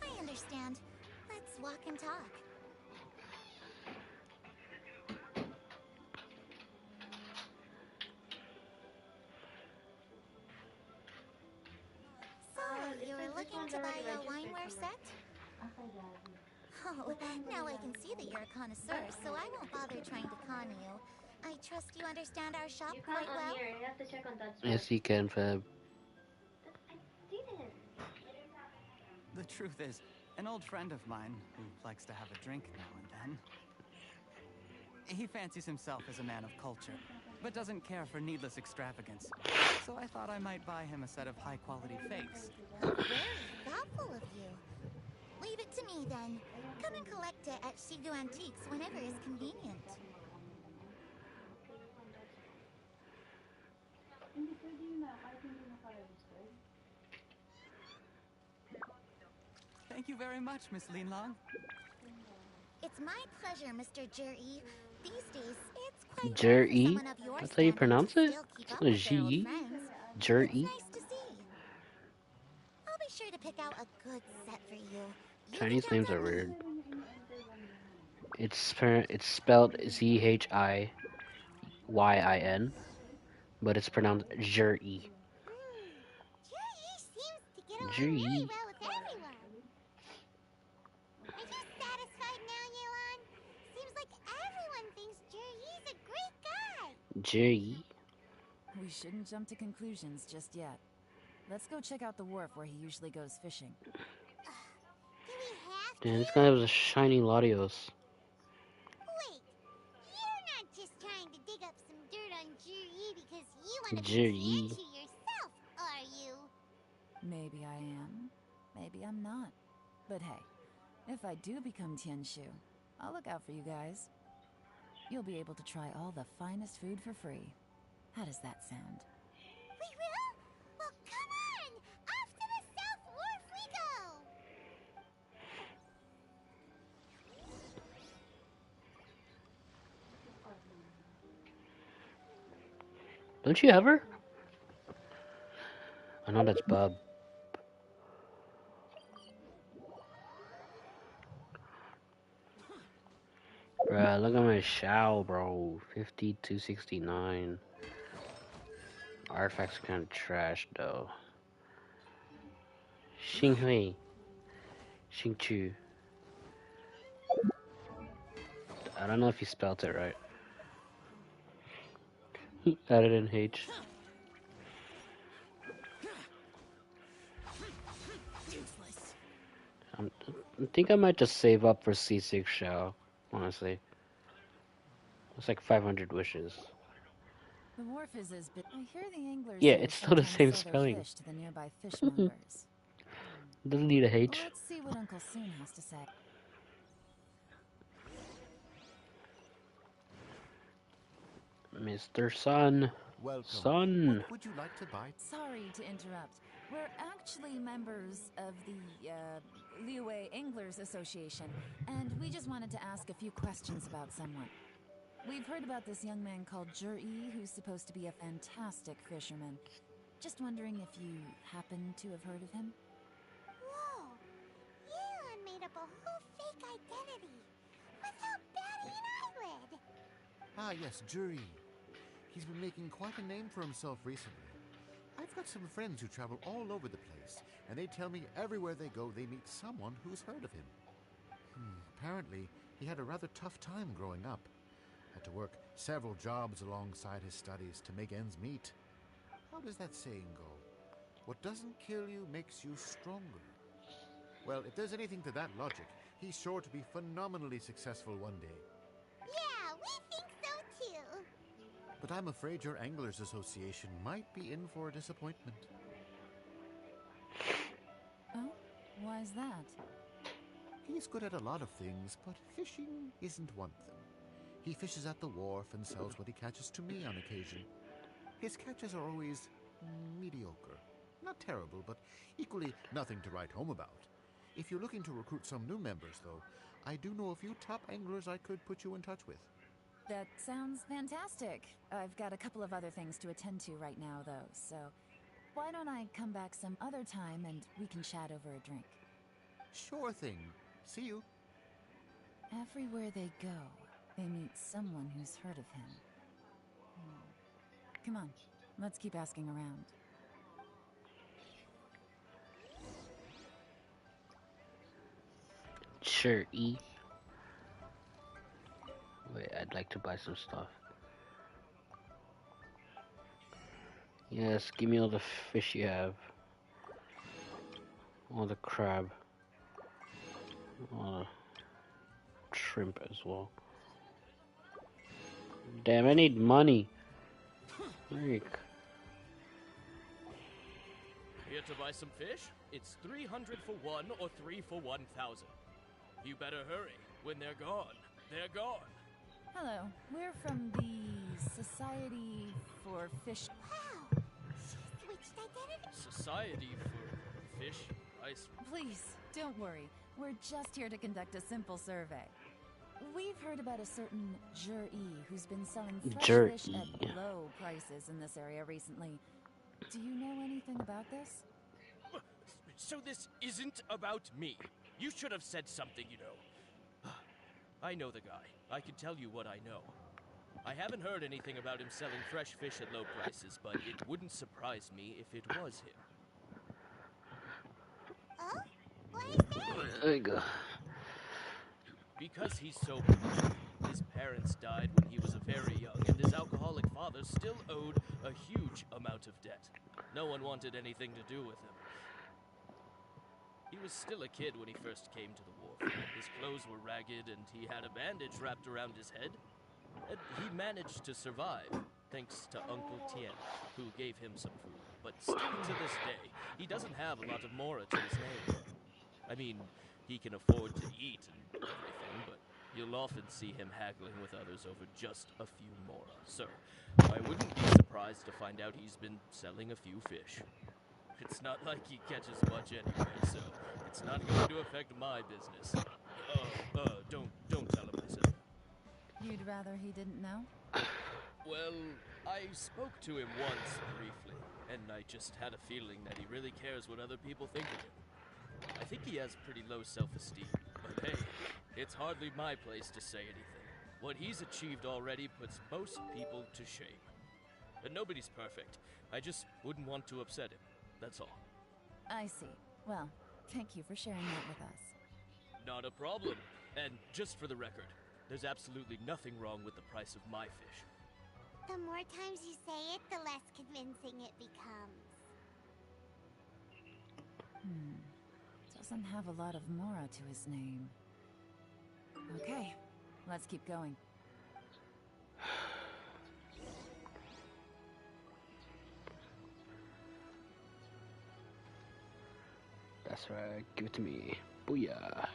I understand. Let's walk and talk. So, you're looking to buy a wineware set? Oh, now I can see that you're a connoisseur, so I won't bother trying to con you. I trust you understand our shop quite well. You have to check on that. Yes, you can, Fab. The truth is, an old friend of mine who likes to have a drink now and then. He fancies himself as a man of culture, but doesn't care for needless extravagance. So I thought I might buy him a set of high-quality fakes. Very thoughtful of you. Leave it to me then. Come and collect it at Shigu Antiques whenever is convenient. Thank you very much, Miss Linlong. It's my pleasure, Mr. Jer-E. These days, it's quite rare for Jer-E? someone of your That's how you standing pronounce to it? still keep It's up not a with their old G. friends. Jer-E? It's nice to see. I'll be sure to pick out a good set for you. Chinese names are weird. It's spelled Zhiyin, but it's pronounced Jer-E. Jer-E seems to get along Jer-E. really well with everyone. Are you satisfied now, Yelan? Seems like everyone thinks Jer-E's a great guy. Jer-E? We shouldn't jump to conclusions just yet. Let's go check out the wharf where he usually goes fishing. Damn, this guy has a shiny Latios. Wait, you're not just trying to dig up some dirt on Jer-E because you want to be Jer-E. Tianshu yourself, are you? Maybe I am. Maybe I'm not. But hey, if I do become Tianshu, I'll look out for you guys. You'll be able to try all the finest food for free. How does that sound? We will? Well, come on! Off to the South Wharf we go! Don't you ever? I know that's Bub. Bruh, look at my Shao, bro. 5269. Artifacts are kind of trash, though. Xinghui. Xingchu. I don't know if you spelled it right. Added in H. I think I might just save up for C6 Shao, honestly. It's like 500 wishes. The wharf is as big. I hear the anglers Yeah, here it's still the sometimes same sell their spelling. fish to the nearby fishmongers. Doesn't need a H. Let's see what Uncle Soon has to say. Mr. Sun. Welcome. Sun. What would you like to buy? Sorry to interrupt. We're actually members of the Liyue Anglers Association, and we just wanted to ask a few questions about someone. We've heard about this young man called Jer-E, who's supposed to be a fantastic fisherman. Just wondering if you happen to have heard of him? Whoa! Yelan made up a whole fake identity without batting an eyelid. Ah, yes, Juri. He's been making quite a name for himself recently. I've got some friends who travel all over the place, and they tell me everywhere they go they meet someone who's heard of him. Apparently, he had a rather tough time growing up. Had to work several jobs alongside his studies to make ends meet. How does that saying go? What doesn't kill you makes you stronger. Well, if there's anything to that logic, he's sure to be phenomenally successful one day. Yeah, we think so too. But I'm afraid your Anglers Association might be in for a disappointment. Oh? Why is that? He's good at a lot of things, but fishing isn't one of them. He fishes at the wharf and sells what he catches to me on occasion. His catches are always mediocre. Not terrible, but equally nothing to write home about. If you're looking to recruit some new members, though, I do know a few top anglers I could put you in touch with. That sounds fantastic. I've got a couple of other things to attend to right now, though, so why don't I come back some other time and we can chat over a drink? Sure thing. See you. Everywhere they go, they meet someone who's heard of him. Come on, let's keep asking around. Sure, E. Wait, I'd like to buy some stuff. Yes, give me all the fish you have. All the crab. All the shrimp as well. Damn, I need money. Freak. Here to buy some fish? It's 300 for one or 3 for 1,000. You better hurry. When they're gone, they're gone. Hello, we're from the Society for Fish. Wow, she switched identity. Society for Fish? Please, don't worry. We're just here to conduct a simple survey. We've heard about a certain Jur-E who's been selling fresh fish at low prices in this area recently. Do you know anything about this? So this isn't about me. You should have said something, you know. I know the guy. I can tell you what I know. I haven't heard anything about him selling fresh fish at low prices, but it wouldn't surprise me if it was him. Oh? Why is that? There you go. Because he's so poor. His parents died when he was very young, and his alcoholic father still owed a huge amount of debt. No one wanted anything to do with him. He was still a kid when he first came to the wharf. His clothes were ragged, and he had a bandage wrapped around his head. And he managed to survive, thanks to Uncle Tien, who gave him some food. But still to this day, he doesn't have a lot of mora to his name. I mean, he can afford to eat and everything, but you'll often see him haggling with others over just a few mora. So, I wouldn't be surprised to find out he's been selling a few fish. It's not like he catches much anyway, so it's not going to affect my business. Don't tell him I said that. You'd rather he didn't know? Well, I spoke to him once briefly, and I just had a feeling that he really cares what other people think of him. I think he has pretty low self-esteem, but hey, it's hardly my place to say anything. What he's achieved already puts most people to shame. But nobody's perfect. I just wouldn't want to upset him. That's all. I see. Well, thank you for sharing that with us. Not a problem. And just for the record, there's absolutely nothing wrong with the price of my fish. The more times you say it, the less convincing it becomes. Doesn't have a lot of mora to his name. Okay, let's keep going. That's right, give it to me. Booyah.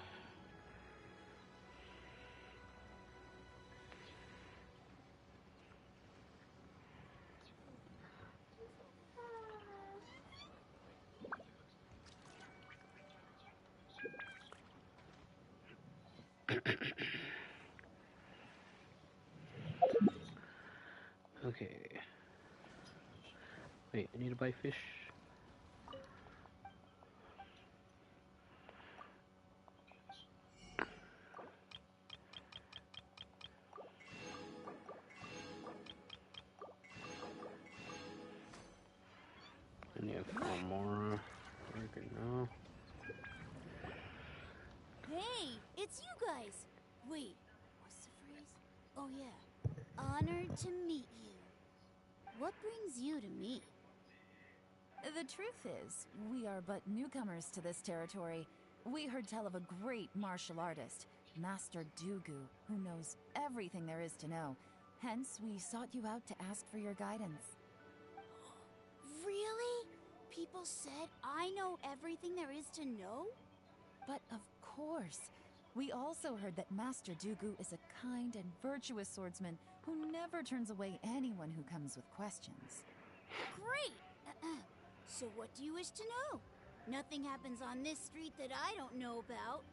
Okay. Wait, I need to buy fish. I need 4 more. Okay, no. Hey, it's you guys! Wait, what's the phrase? Oh yeah. Honored to meet you. What brings you to me? The truth is, we are but newcomers to this territory. We heard tell of a great martial artist, Master Dugu, who knows everything there is to know. Hence, we sought you out to ask for your guidance. Really? People said I know everything there is to know? But of course. We also heard that Master Dugu is a kind and virtuous swordsman who never turns away anyone who comes with questions. Great! So what do you wish to know? Nothing happens on this street that I don't know about.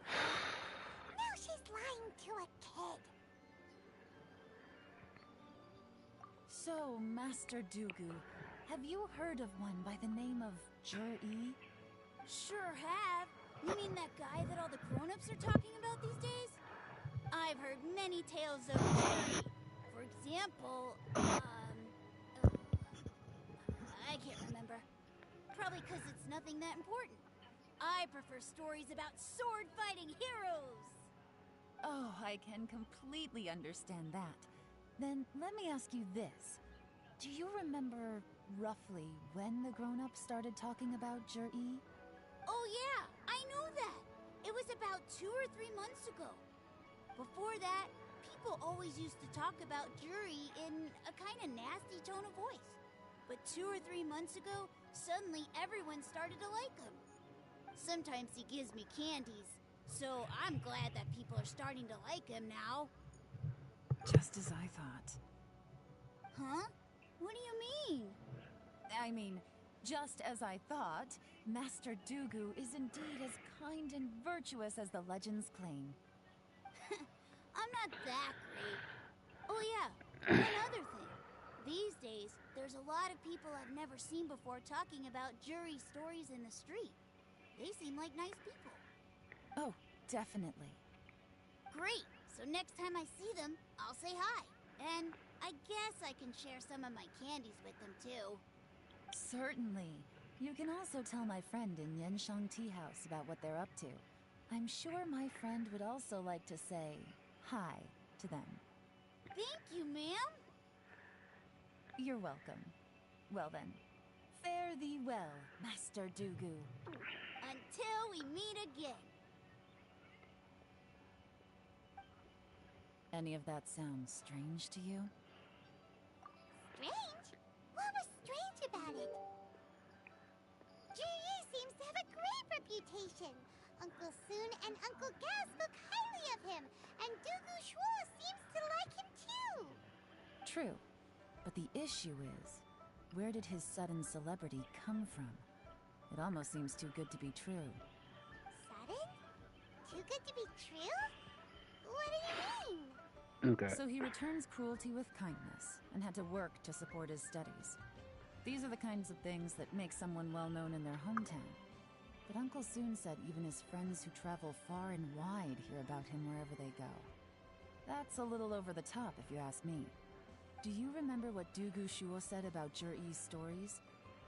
Now she's lying to a kid. So, Master Dugu, have you heard of one by the name of Jur-E? Sure have. You mean that guy that all the grown-ups are talking about these days? I've heard many tales of Jerry. For example, I can't remember. Probably because it's nothing that important. I prefer stories about sword-fighting heroes. Oh, I can completely understand that. Then let me ask you this. Do you remember roughly when the grown-ups started talking about Jur-E? Oh yeah, I know that. It was about 2 or 3 months ago. Before that, people always used to talk about Juri in a kind of nasty tone of voice. But 2 or 3 months ago, suddenly everyone started to like him. Sometimes he gives me candies, so I'm glad that people are starting to like him now. Just as I thought. Huh? What do you mean? I mean, just as I thought, Master Dugu is indeed as kind and virtuous as the legends claim. I'm not that great. Oh yeah, one other thing. These days, there's a lot of people I've never seen before talking about Juri stories in the street. They seem like nice people. Oh, definitely. Great! So next time I see them, I'll say hi. And I guess I can share some of my candies with them too. Certainly. You can also tell my friend in Yenshang Tea House about what they're up to. I'm sure my friend would also like to say hi to them. Thank you, ma'am. You're welcome. Well then, fare thee well, Master Dugu. Until we meet again. Any of that sound strange to you? Strange? What was strange about it? Juri seems to have a great reputation. Uncle Soon and Uncle Gao spoke highly of him, and Dugu Shuo seems to like him too. True. But the issue is, where did his sudden celebrity come from? It almost seems too good to be true. Sudden? Too good to be true? What do you mean? Okay. So he returns cruelty with kindness, and had to work to support his studies. These are the kinds of things that make someone well known in their hometown. But Uncle Soon said even his friends who travel far and wide hear about him wherever they go. That's a little over the top, if you ask me. Do you remember what Dugu Shuo said about Jur-E's stories?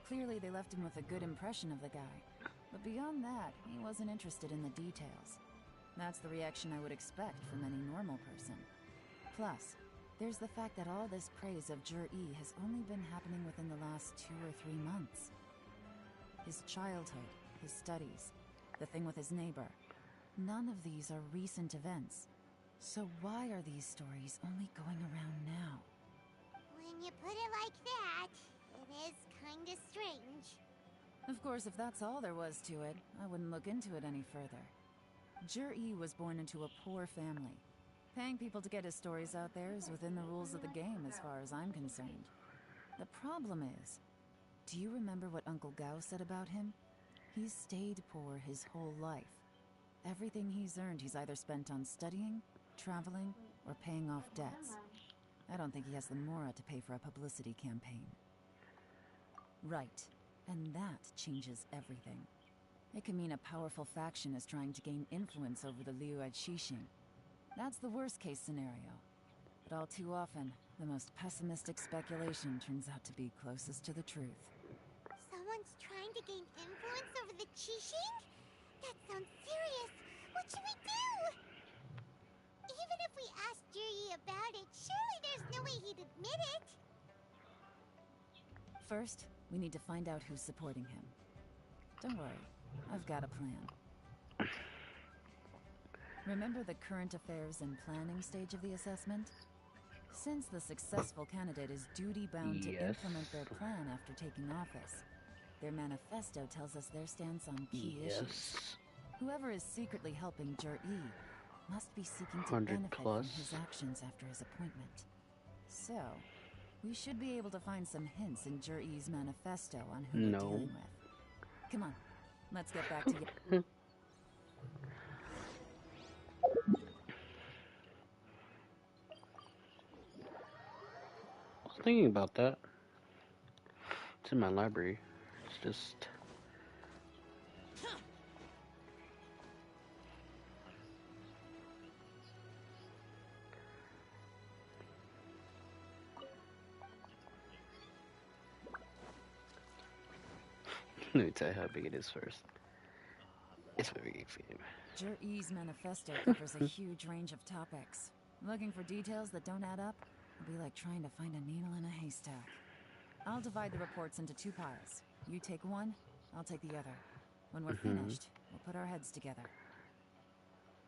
Clearly they left him with a good impression of the guy. But beyond that, he wasn't interested in the details. That's the reaction I would expect from any normal person. Plus, there's the fact that all this praise of Jur-E has only been happening within the last 2 or 3 months. His childhood, his studies, the thing with his neighbor. None of these are recent events. So why are these stories only going around now? When you put it like that, it is kinda strange. Of course, if that's all there was to it, I wouldn't look into it any further. Jur-E was born into a poor family. Paying people to get his stories out there is within the rules of the game as far as I'm concerned. The problem is, do you remember what Uncle Gao said about him? He's stayed poor his whole life. Everything he's earned he's either spent on studying, traveling, or paying off debts. I don't think he has the mora to pay for a publicity campaign. Right, and that changes everything. It can mean a powerful faction is trying to gain influence over the Liu at Xixing. That's the worst-case scenario. But all too often, the most pessimistic speculation turns out to be closest to the truth. Someone's trying to gain influence over the Qixing? That sounds serious. What should we do? Even if we asked Juri about it, surely there's no way he'd admit it. First, we need to find out who's supporting him. Don't worry, I've got a plan. Remember the current affairs and planning stage of the assessment? Since the successful candidate is duty-bound to implement their plan after taking office, their manifesto tells us their stance on key issues. Whoever is secretly helping Jur-E must be seeking to benefit from his actions after his appointment. So, we should be able to find some hints in Jur-E's manifesto on who we're dealing with. Come on, let's get back to you. I was thinking about that. It's in my library. It's just... Let me tell you how big it is first. It's a very big game. Jur-E's manifesto covers a huge range of topics. Looking for details that don't add up will be like trying to find a needle in a haystack. I'll divide the reports into 2 piles. You take one, I'll take the other. When we're finished, we'll put our heads together.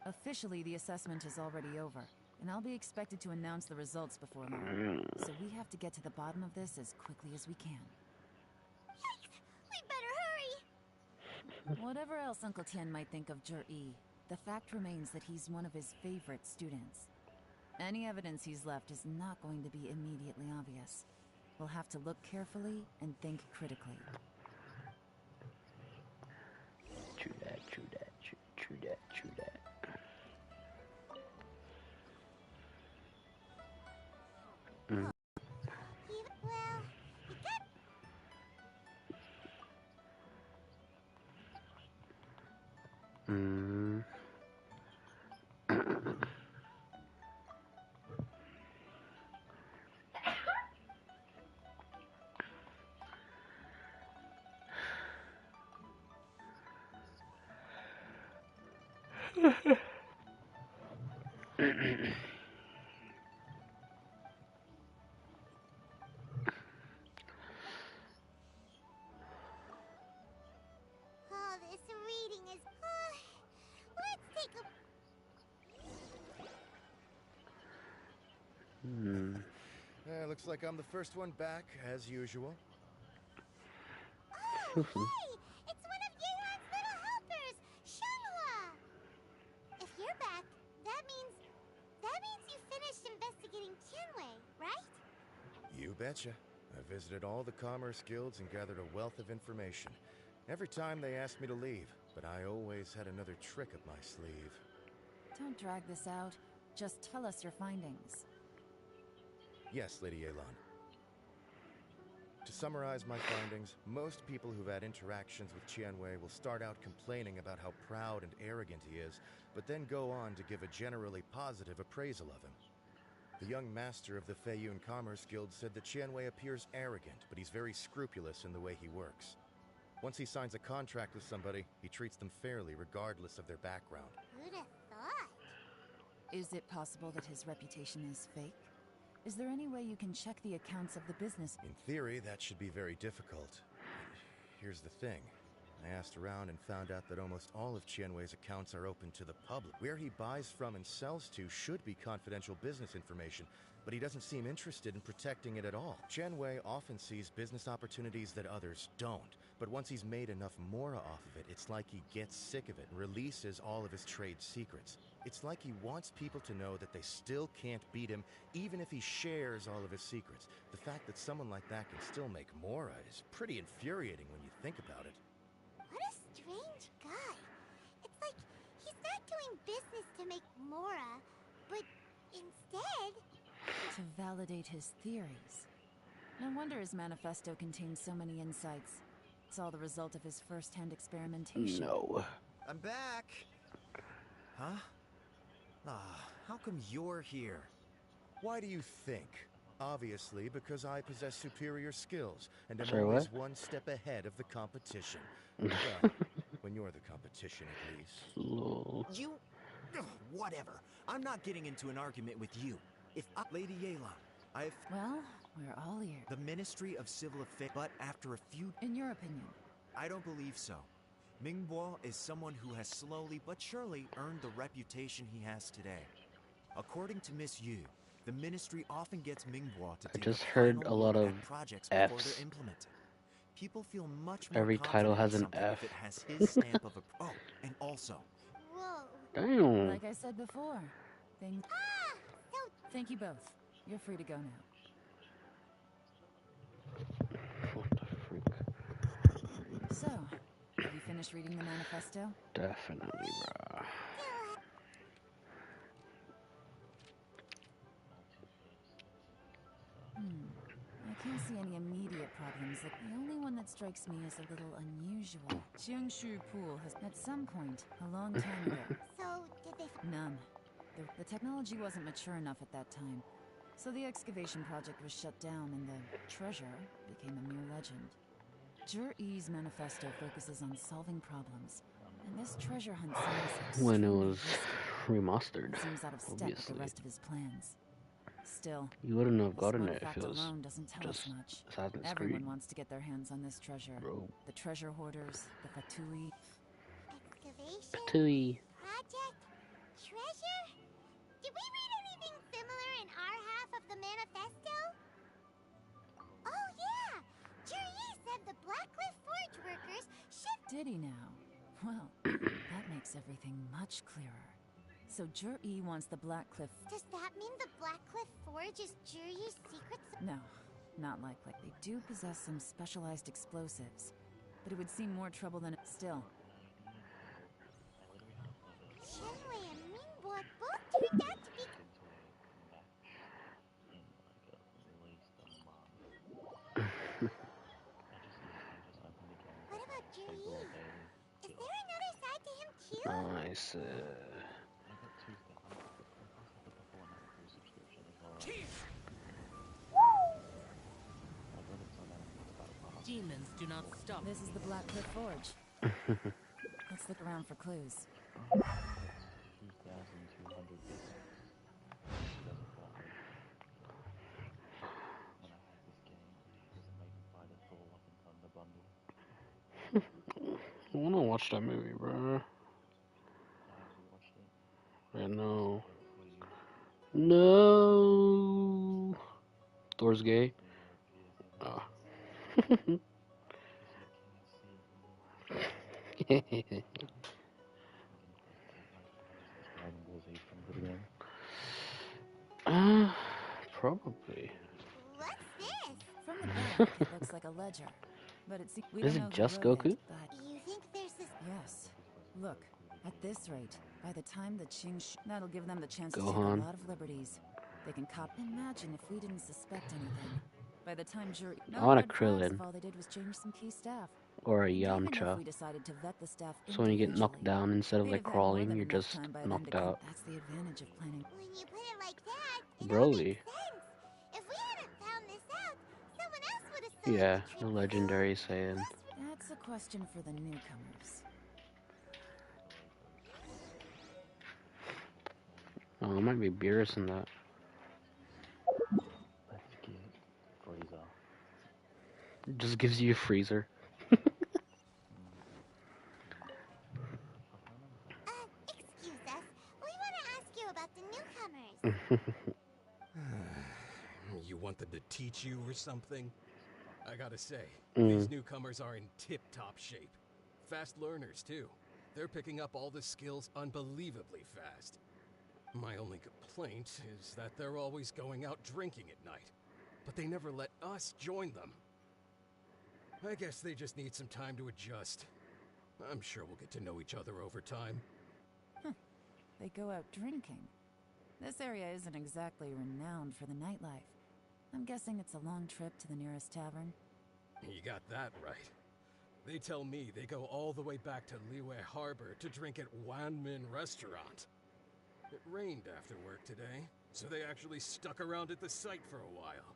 Officially, the assessment is already over, and I'll be expected to announce the results before long. So we have to get to the bottom of this as quickly as we can. Yikes! We better hurry! Whatever else Uncle Tien might think of Jur-E, the fact remains that he's one of his favorite students. Any evidence he's left is not going to be immediately obvious. We'll have to look carefully and think critically. True that, true that, true that, true that. Well, you got... Oh, this reading is... let's take a... Looks like I'm the first one back, as usual. Oh, hey! It's one of Yelan's little helpers, Shenhua! If you're back, that means you finished investigating Tianwei, right? You betcha. I visited all the commerce guilds and gathered a wealth of information. Every time they asked me to leave, but I always had another trick up my sleeve. Don't drag this out. Just tell us your findings. Yes, Lady Yelan. To summarize my findings, most people who've had interactions with Tianwei will start out complaining about how proud and arrogant he is, but then go on to give a generally positive appraisal of him. The young master of the Feiyun Commerce Guild said that Tianwei appears arrogant, but he's very scrupulous in the way he works. Once he signs a contract with somebody, he treats them fairly regardless of their background. Who'd have thought? Is it possible that his reputation is fake? Is there any way you can check the accounts of the business? In theory, that should be very difficult. Here's the thing. I asked around and found out that almost all of Tianwei's accounts are open to the public. Where he buys from and sells to should be confidential business information, but he doesn't seem interested in protecting it at all. Tianwei often sees business opportunities that others don't, but once he's made enough mora off of it, it's like he gets sick of it and releases all of his trade secrets. It's like he wants people to know that they still can't beat him, even if he shares all of his secrets. The fact that someone like that can still make mora is pretty infuriating when you think about it. What a strange guy. It's like he's not doing business to make mora, but instead... to validate his theories. No wonder his manifesto contains so many insights. It's all the result of his first-hand experimentation. No. I'm back! Huh? How come you're here? Why do you think? Obviously, because I possess superior skills, and am Sorry, always what? one step ahead of the competition. Well, when you're the competition, at least. Lol. You... Ugh, whatever. I'm not getting into an argument with you. If I... Lady Yelan, Well, We're all ears. The Ministry of Civil Affairs, but after a few... In your opinion? I don't believe so. Mingbo is someone who has slowly but surely earned the reputation he has today. According to Miss Yu, the Ministry often gets Mingbo to I take just a heard final a lot look of at projects before F's. they're implemented. People feel much more Every title confident has in an something F. if it has his stamp of a... Oh, and also... Damn. Like I said before, things... Thank you both. You're free to go now. What the freak? So, have you finished reading the manifesto? Definitely, bruh. I can't see any immediate problems. The only one that strikes me as a little unusual. Jiangshu Pool has, at some point, a long time ago. So, did they... None. The technology wasn't mature enough at that time. So the excavation project was shut down and the treasure became a mere legend. Zhi-Yi's manifesto focuses on solving problems. And this treasure hunt seems When it extremely was risky. remastered, It seems out of step with obviously. the rest of his plans. Still, You wouldn't have this gotten one it if fact it was alone doesn't tell us just much. Assassin's Everyone Creed. wants to get their hands on this treasure. Bro. The treasure hoarders, the Fatui. Excavation? Patooey. Project? Treasure? Did we read anything similar in our half of the manifesto? Oh yeah! Zhi-Yi said the Blackcliff Forge workers should... Did he now? Well, that makes everything much clearer. So Zhi-Yi wants the Blackcliff... Does that mean the Blackcliff Forge is Zhi-Yi's secret... No, not likely. They do possess some specialized explosives, but it would seem more trouble than... Still. Shenwei and Mingbo both turned out to be... What about Zhi-Yi? Is there another side to him too? Nice. Demons do not stop. This is the Blackcliff Forge. Let's look around for clues. I wanna watch that movie, bro. I know. No. Thor's gay. Oh. Probably. What's this? From the back, it looks like a ledger. But it's... We Is don't it know who just wrote Goku? it, but... You think there's this... Yes. Look, at this rate, by the time the Qing... That'll give them the chance to Gohan. take a lot of liberties. They can cop... Imagine if we didn't suspect anything. By the time jury... No I want a red flags Krillin. if all they did was change some key staff. Or a And even Yamcha. if we decided to vet the staff So when you get knocked individually, down, instead of we'd like have had more crawling, than you're enough just time by then knocked to out. That's the advantage of planning. When you put it like that, it all Broly. makes sense. If we hadn't found this out, someone else would have started Yeah, the the trip. legendary Saiyan. That's a question for the newcomers. Oh, it might be Beerus in that. It just gives you a freezer. Excuse us. We want to ask you about the newcomers. You want them to teach you or something? I gotta say, Mm. these newcomers are in tip-top shape. Fast learners, too. They're picking up all the skills unbelievably fast. My only complaint is that they're always going out drinking at night. But they never let us join them. I guess they just need some time to adjust. I'm sure we'll get to know each other over time. They go out drinking. This area isn't exactly renowned for the nightlife. I'm guessing it's a long trip to the nearest tavern. You got that right. They tell me they go all the way back to Liyue Harbor to drink at Wanmin Restaurant. It rained after work today, so they actually stuck around at the site for a while.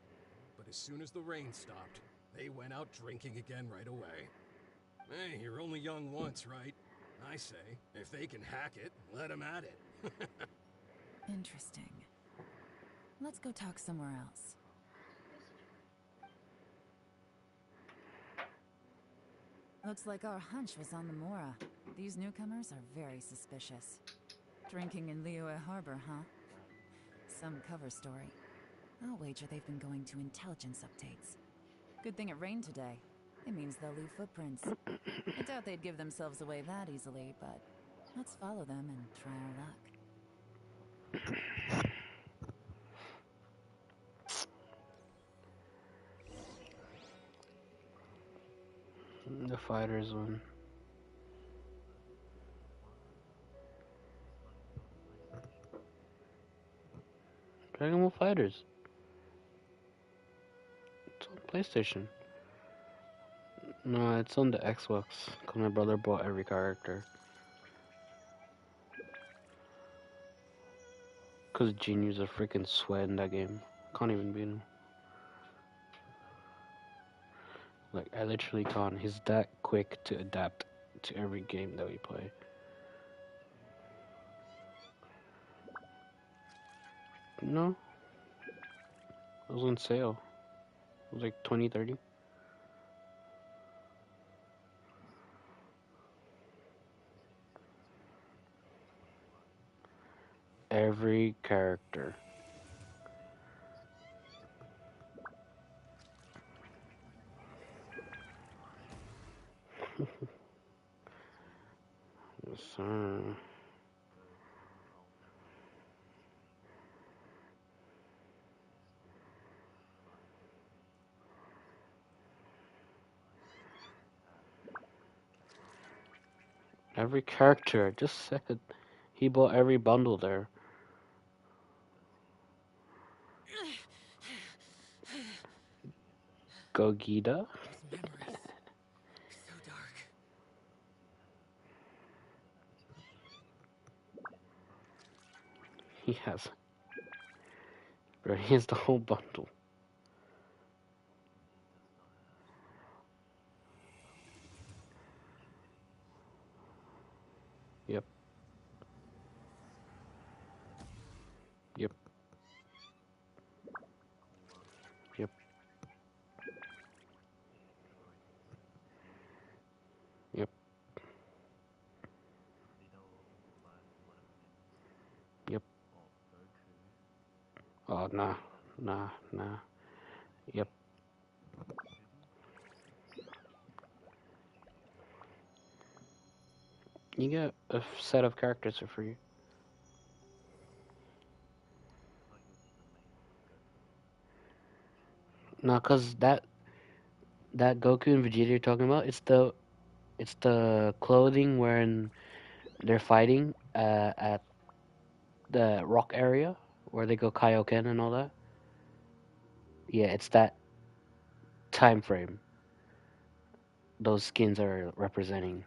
But as soon as the rain stopped, they went out drinking again right away. Hey, you're only young once, right? I say, if they can hack it, let them at it. Interesting. Let's go talk somewhere else. Looks like our hunch was on the Mora. These newcomers are very suspicious. Drinking in Liyue Harbor, huh? Some cover story. I'll wager they've been going to intelligence updates. Good thing it rained today. It means they'll leave footprints. I doubt they'd give themselves away that easily, but let's follow them and try our luck. The fighters one. Dragon Ball Fighters. It's on PlayStation. No, it's on the Xbox. Cause my brother bought every character. Cause Genu's a freaking sweat in that game. Can't even beat him. Like, I literally can't. He's that quick to adapt to every game that we play. No. It was on sale. It was like 20, 30. Every character. Yes, sir. Every character. I just said he bought every bundle there. Gogeta? So dark. He has. Bro, he has the whole bundle. Yep. Yep. Yep. Yep. Yep. Oh, nah. Nah. Nah. Yep. You get a set of characters for free. Nah, cause that Goku and Vegeta you're talking about, it's the clothing when they're fighting at the rock area where they go Kaioken and all that. Yeah, it's that time frame. Those skins are representing.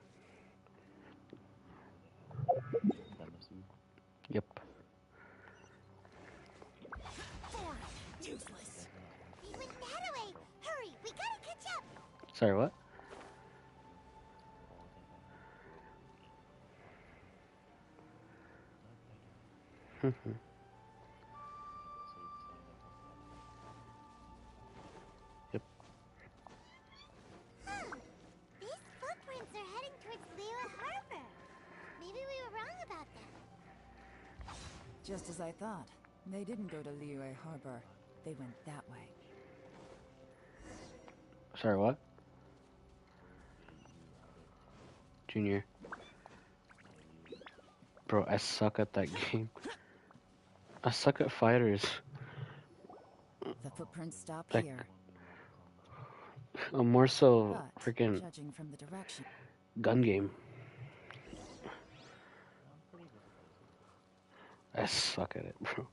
Yep. Useless. He went that away. Hurry, we gotta catch up. Sorry, what? Yep. These footprints are heading towards Liyue Harbor. Maybe we were wrong about them. Just as I thought. They didn't go to Liyue Harbor. They went that way. Sorry, what? Junior. Bro, I suck at that game. I suck at fighters. The footprints stop Like, here. I'm more so But, freaking judging from the direction. gun game. I suck at it, bro.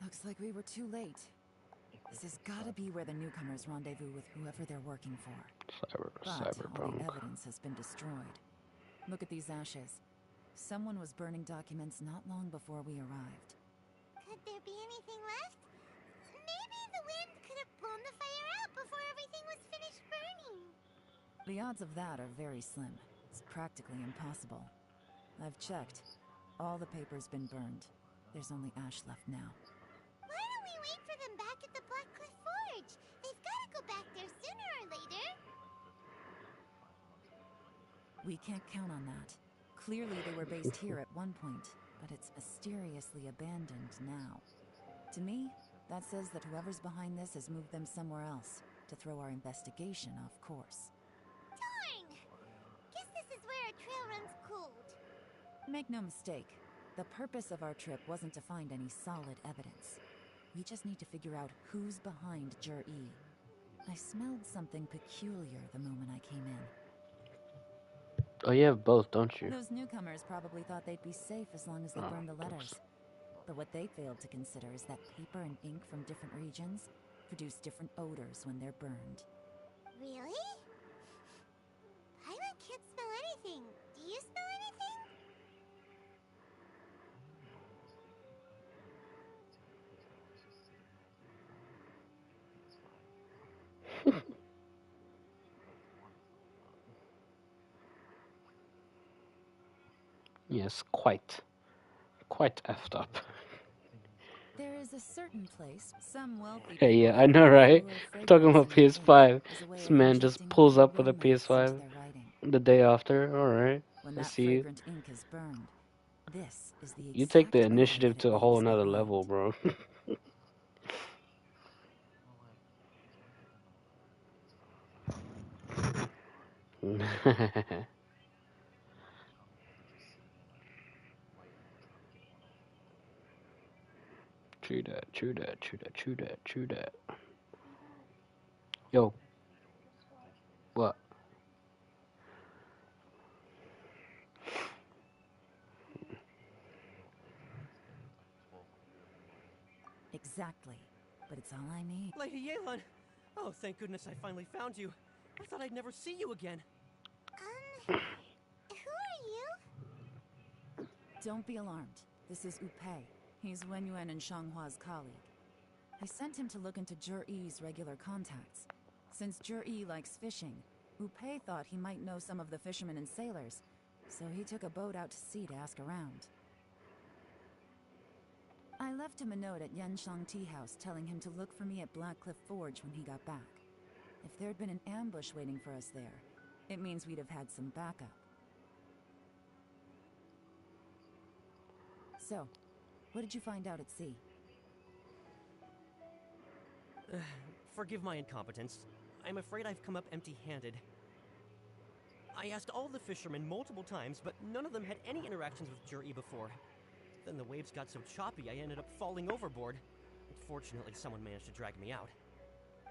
Looks like we were too late. This has gotta be where the newcomers rendezvous with whoever they're working for. But all Cyberpunk. the evidence has been destroyed. Look at these ashes. Someone was burning documents not long before we arrived. Could there be anything left? Maybe the wind could have blown the fire out before everything was finished burning. The odds of that are very slim. It's practically impossible. I've checked. All the paper's been burned. There's only ash left now. Why don't we wait for them back at the Black Cliff Forge? They've got to go back there sooner or later. We can't count on that. Clearly they were based here at one point, but it's mysteriously abandoned now. To me, that says that whoever's behind this has moved them somewhere else to throw our investigation off course. Darn! Guess this is where our trail runs cold. Make no mistake, the purpose of our trip wasn't to find any solid evidence. We just need to figure out who's behind Jur-E. I smelled something peculiar the moment I came in. Oh, you have both, don't you? Those newcomers probably thought they'd be safe as long as they burned the letters. But what they failed to consider is that paper and ink from different regions produce different odors when they're burned. Really? Paimon can't smell anything. Do you smell anything? Yes, quite effed up. There is a certain place, some wealthy Hey, yeah, people I know, right? who are Talking about fragrance in PS5. their ink as a way This of man just injecting pulls up with a romance into PS5 their writing. the day after. Alright, When I that see you. fragrant ink is burned, this is the You take the exact odor initiative that to it a whole leaves another behind. level, bro. True that, true that, true that, true that, true that. Yo, what? Exactly. But it's all I need. Lady Yelan! Oh, thank goodness I finally found you. I thought I'd never see you again. Who are you? Don't be alarmed. This is Upei. He's Wenyuan and Shanghua's colleague. I sent him to look into Jur-E's regular contacts. Since Jur-E likes fishing, Upei thought he might know some of the fishermen and sailors, so he took a boat out to sea to ask around. I left him a note at Yanshang Tea House telling him to look for me at Black Cliff Forge when he got back. If there'd been an ambush waiting for us there, it means we'd have had some backup. So, what did you find out at sea? Forgive my incompetence. I'm afraid I've come up empty-handed. I asked all the fishermen multiple times, but none of them had any interactions with Jur-E before. Then the waves got so choppy I ended up falling overboard. Fortunately, someone managed to drag me out.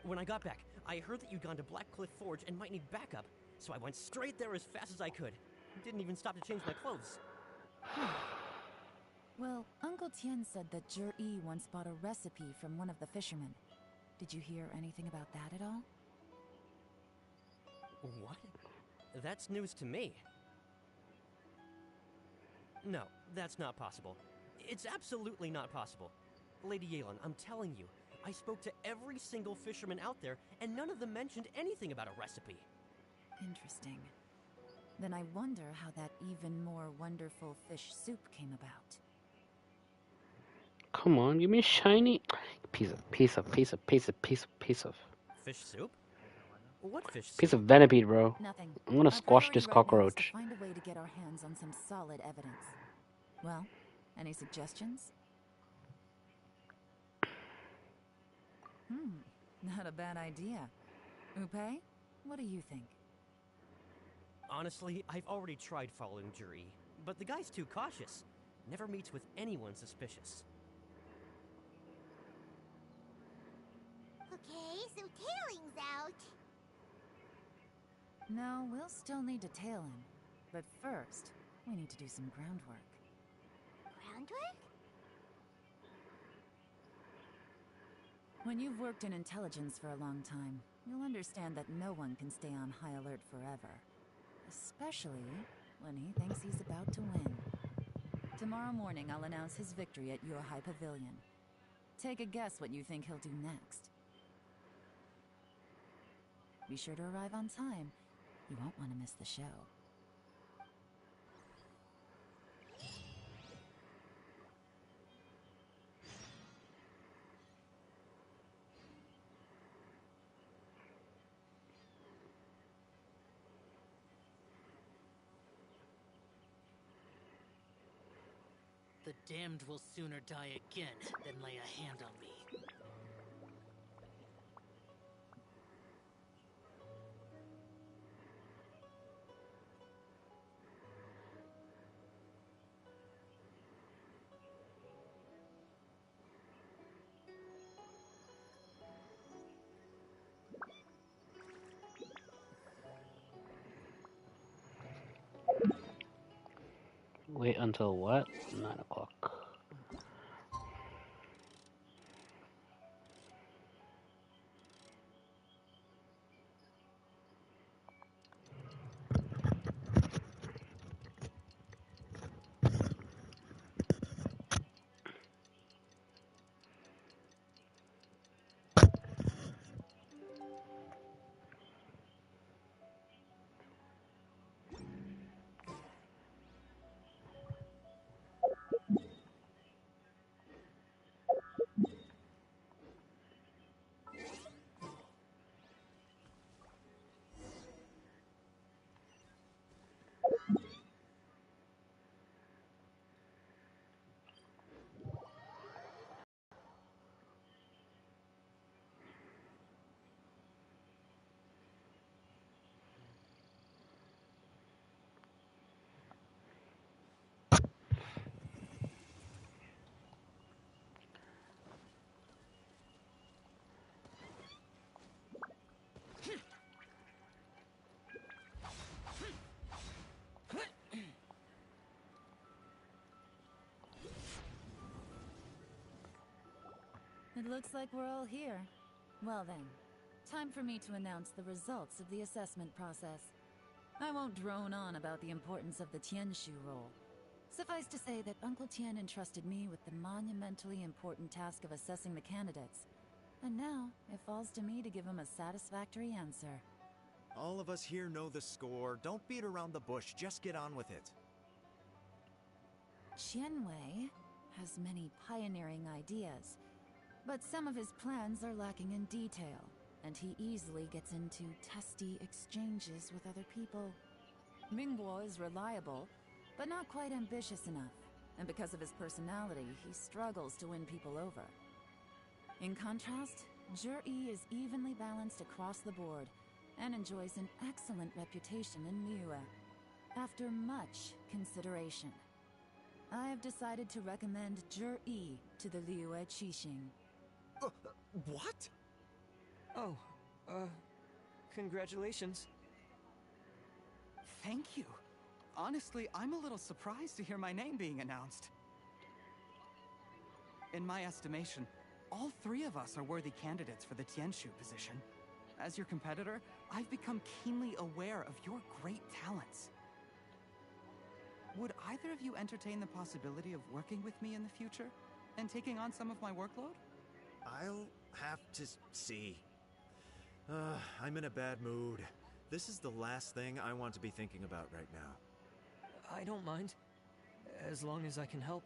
When I got back, I heard that you'd gone to Black Cliff Forge and might need backup, so I went straight there as fast as I could. Didn't even stop to change my clothes. Well, Uncle Tien said that Jur-E once bought a recipe from one of the fishermen. Did you hear anything about that at all? What? That's news to me. No, that's not possible. It's absolutely not possible. Lady Yelan, I'm telling you, I spoke to every single fisherman out there, and none of them mentioned anything about a recipe. Interesting. Then I wonder how that even more wonderful fish soup came about. Come on, give me shiny piece of Fish soup? What fish soup? piece of venipede, bro. Nothing. I'm gonna Our squash priority this right now is to cockroach. find a way to get our hands on some solid evidence. Well, any suggestions? Not a bad idea. Upei, what do you think? Honestly, I've already tried following Jur-E, but the guy's too cautious. Never meets with anyone suspicious. Okay, so tailing's out. No, we'll still need to tail him. But first, we need to do some groundwork. Groundwork? When you've worked in intelligence for a long time, you'll understand that no one can stay on high alert forever. Especially when he thinks he's about to win. Tomorrow morning, I'll announce his victory at Yohai Pavilion. Take a guess what you think he'll do next. Be sure to arrive on time. You won't want to miss the show. The damned will sooner die again than lay a hand on me. Wait until what? 9 o'clock. It looks like we're all here. Well then, time for me to announce the results of the assessment process. I won't drone on about the importance of the Tianshu role. Suffice to say that Uncle Tian entrusted me with the monumentally important task of assessing the candidates. And now, it falls to me to give him a satisfactory answer. All of us here know the score. Don't beat around the bush, just get on with it. Qianwei has many pioneering ideas, but some of his plans are lacking in detail, and he easily gets into testy exchanges with other people. Mingguo is reliable, but not quite ambitious enough, and because of his personality, he struggles to win people over. In contrast, Zhi is evenly balanced across the board, and enjoys an excellent reputation in Liyue. After much consideration, I have decided to recommend Zhi to the Liyue Qixing. What? Oh, congratulations. Thank you. Honestly, I'm a little surprised to hear my name being announced. In my estimation, all three of us are worthy candidates for the Tianshu position. As your competitor, I've become keenly aware of your great talents. Would either of you entertain the possibility of working with me in the future and taking on some of my workload? I'll have to see. I'm in a bad mood. This is the last thing I want to be thinking about right now. I don't mind, as long as I can help.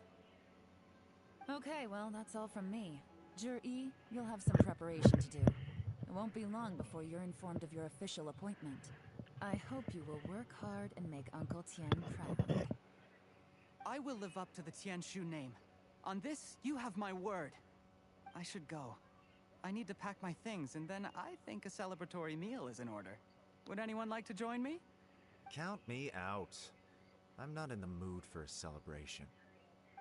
Okay, well, that's all from me. Zhi, you'll have some preparation to do. It won't be long before you're informed of your official appointment. I hope you will work hard and make Uncle Tian proud. I will live up to the Tianshu name. On this, you have my word. I should go. I need to pack my things, and then I think a celebratory meal is in order. Would anyone like to join me? Count me out. I'm not in the mood for a celebration.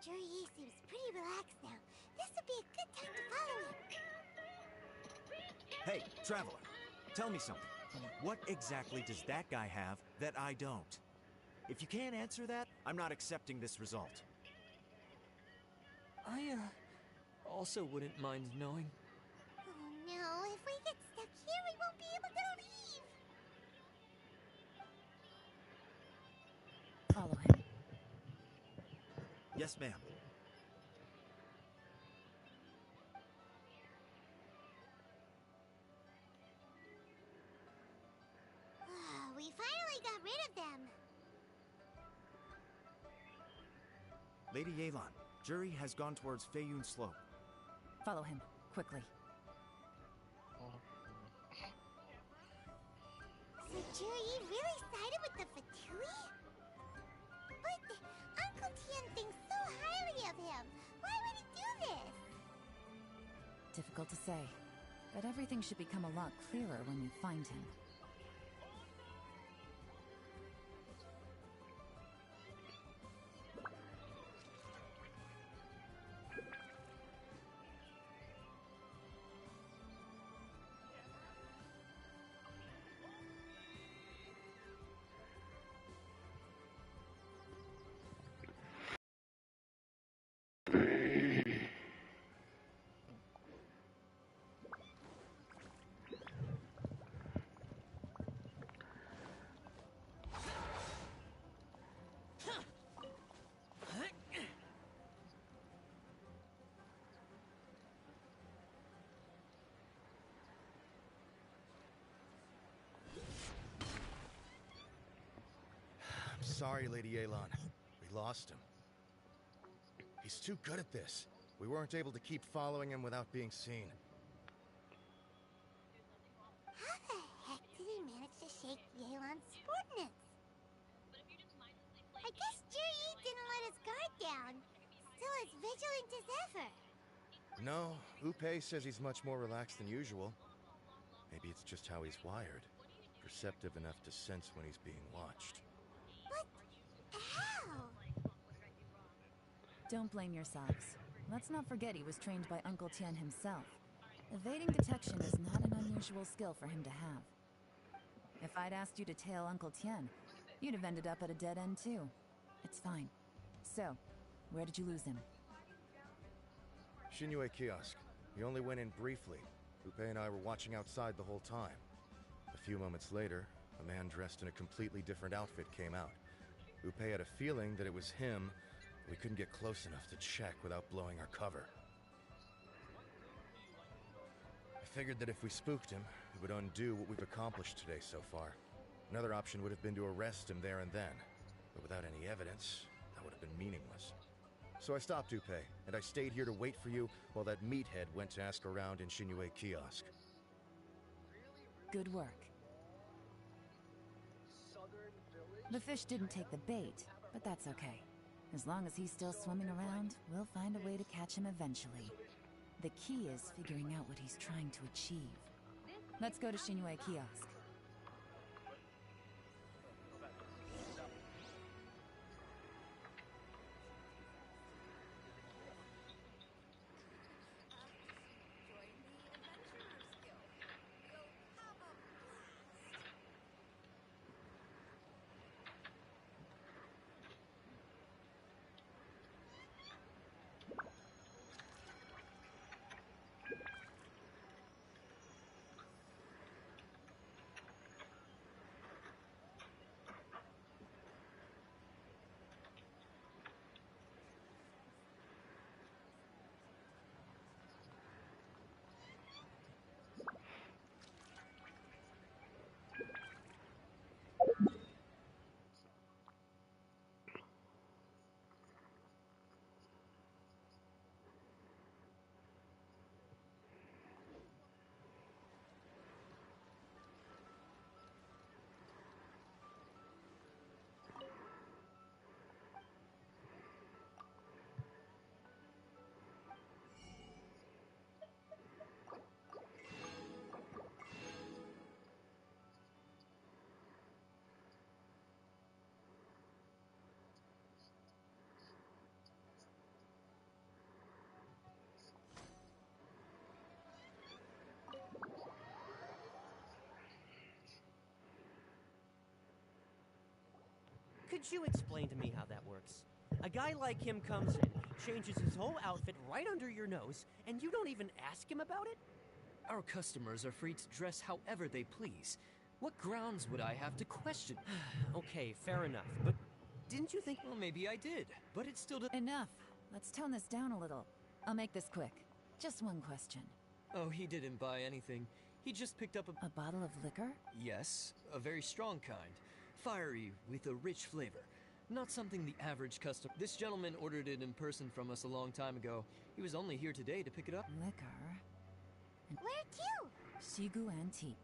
Zhi seems pretty relaxed now. This would be a good time to follow him. Hey, Traveler, tell me something. What exactly does that guy have that I don't? If you can't answer that, I'm not accepting this result. I, also wouldn't mind knowing. Yes, ma'am. We finally got rid of them. Lady Yelan, Jury has gone towards Feiyun Slope. Follow him, quickly. So Jury really sided with the Fatui? But Uncle Tian thinks so highly of him. Why would he do this? Difficult to say, but everything should become a lot clearer when we find him. I'm sorry, Lady Yelan. We lost him. He's too good at this. We weren't able to keep following him without being seen. How the heck did he manage to shake Yelan's subordinates? I guess Jury didn't let his guard down. Still as vigilant as ever. No, Upe says he's much more relaxed than usual. Maybe it's just how he's wired. Perceptive enough to sense when he's being watched. But how? Don't blame yourselves. Let's not forget he was trained by Uncle Tian himself. Evading detection is not an unusual skill for him to have. If I'd asked you to tail Uncle Tian, you'd have ended up at a dead end too. It's fine. So, where did you lose him? Shinyue Kiosk. He only went in briefly. Upe and I were watching outside the whole time. A few moments later, a man dressed in a completely different outfit came out. Upe had a feeling that it was him. We couldn't get close enough to check without blowing our cover. I figured that if we spooked him, it would undo what we've accomplished today so far. Another option would have been to arrest him there and then. But without any evidence, that would have been meaningless. So I stopped Upe, and I stayed here to wait for you while that meathead went to ask around in Shinyue Kiosk. Good work. The fish didn't take the bait, but that's okay. As long as he's still swimming around, we'll find a way to catch him eventually. The key is figuring out what he's trying to achieve. Let's go to Shinyue Kiosk. Could you explain to me how that works? A guy like him comes in, changes his whole outfit right under your nose, and you don't even ask him about it? Our customers are free to dress however they please. What grounds would I have to question? Okay, fair enough, but Didn't you think? Well, maybe I did, but it still Enough. Let's tone this down a little. I'll make this quick. Just one question. Oh, he didn't buy anything. He just picked up a bottle of liquor? Yes, a very strong kind. Fiery, with a rich flavor. Not something the average customer... This gentleman ordered it in person from us a long time ago. He was only here today to pick it up. Liquor? Where to? Shigu Antique.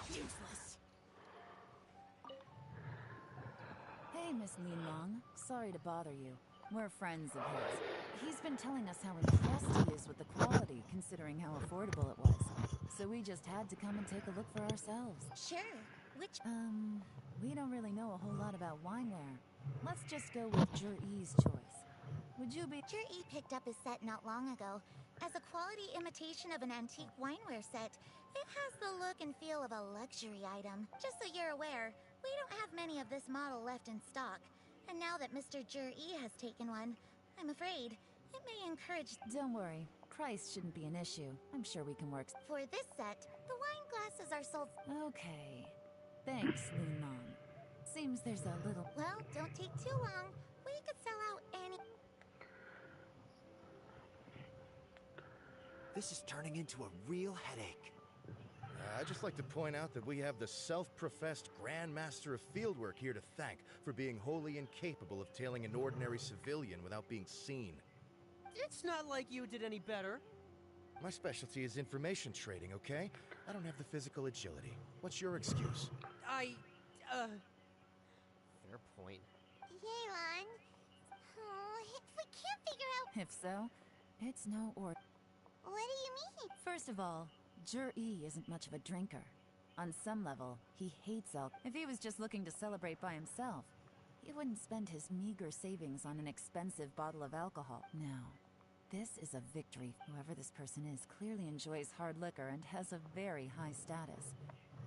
Useless. Hey, Miss Yelan. Sorry to bother you. We're friends of his. He's been telling us how impressed he is with the quality, considering how affordable it was. So we just had to come and take a look for ourselves. Sure. Which... we don't really know a whole lot about wineware. Let's just go with Jur-E's choice. Would you be... Jur-E picked up his set not long ago. As a quality imitation of an antique wineware set, it has the look and feel of a luxury item. Just so you're aware, we don't have many of this model left in stock. And now that Mr. Jur-E has taken one, I'm afraid it may encourage... Don't worry. Price shouldn't be an issue. I'm sure we can work... For this set, the wine glasses are sold... Okay. Thanks, Yelan. Seems there's a little... Well, don't take too long. We could sell out any... This is turning into a real headache. I'd just like to point out that we have the self-professed Grand Master of Fieldwork here to thank for being wholly incapable of tailing an ordinary civilian without being seen. It's not like you did any better. My specialty is information trading, okay? I don't have the physical agility. What's your excuse? Fair point. Yelan. Oh, if we can't figure out... If so, it's no or... What do you mean? First of all, Jur-E isn't much of a drinker. On some level, he hates alcohol. If he was just looking to celebrate by himself, he wouldn't spend his meager savings on an expensive bottle of alcohol. No. This is a victory. Whoever this person is clearly enjoys hard liquor and has a very high status.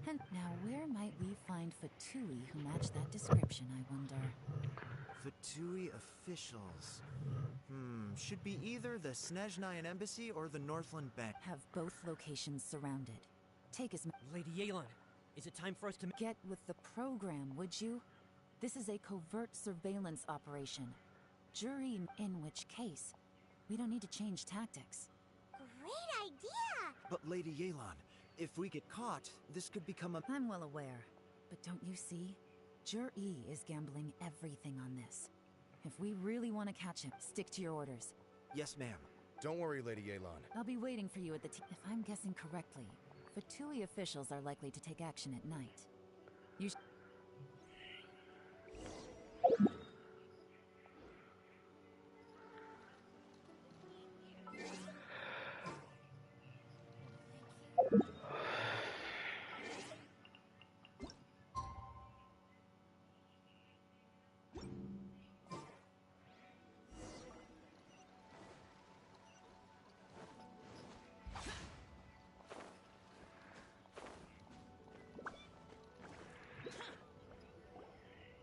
And now where might we find Fatui who match that description, I wonder? Fatui officials. Should be either the Snezhnayan Embassy or the Northland Bank. Have both locations surrounded. Take as Lady Yelan, is it time for us to... Get with the program, would you? This is a covert surveillance operation. Jury, in which case, we don't need to change tactics. Great idea! But Lady Yelan, if we get caught, this could become a... I'm well aware, but don't you see? Jur-E is gambling everything on this. If we really want to catch him, stick to your orders. Yes, ma'am. Don't worry, Lady Yelan. I'll be waiting for you at the If I'm guessing correctly, Fatui officials are likely to take action at night. You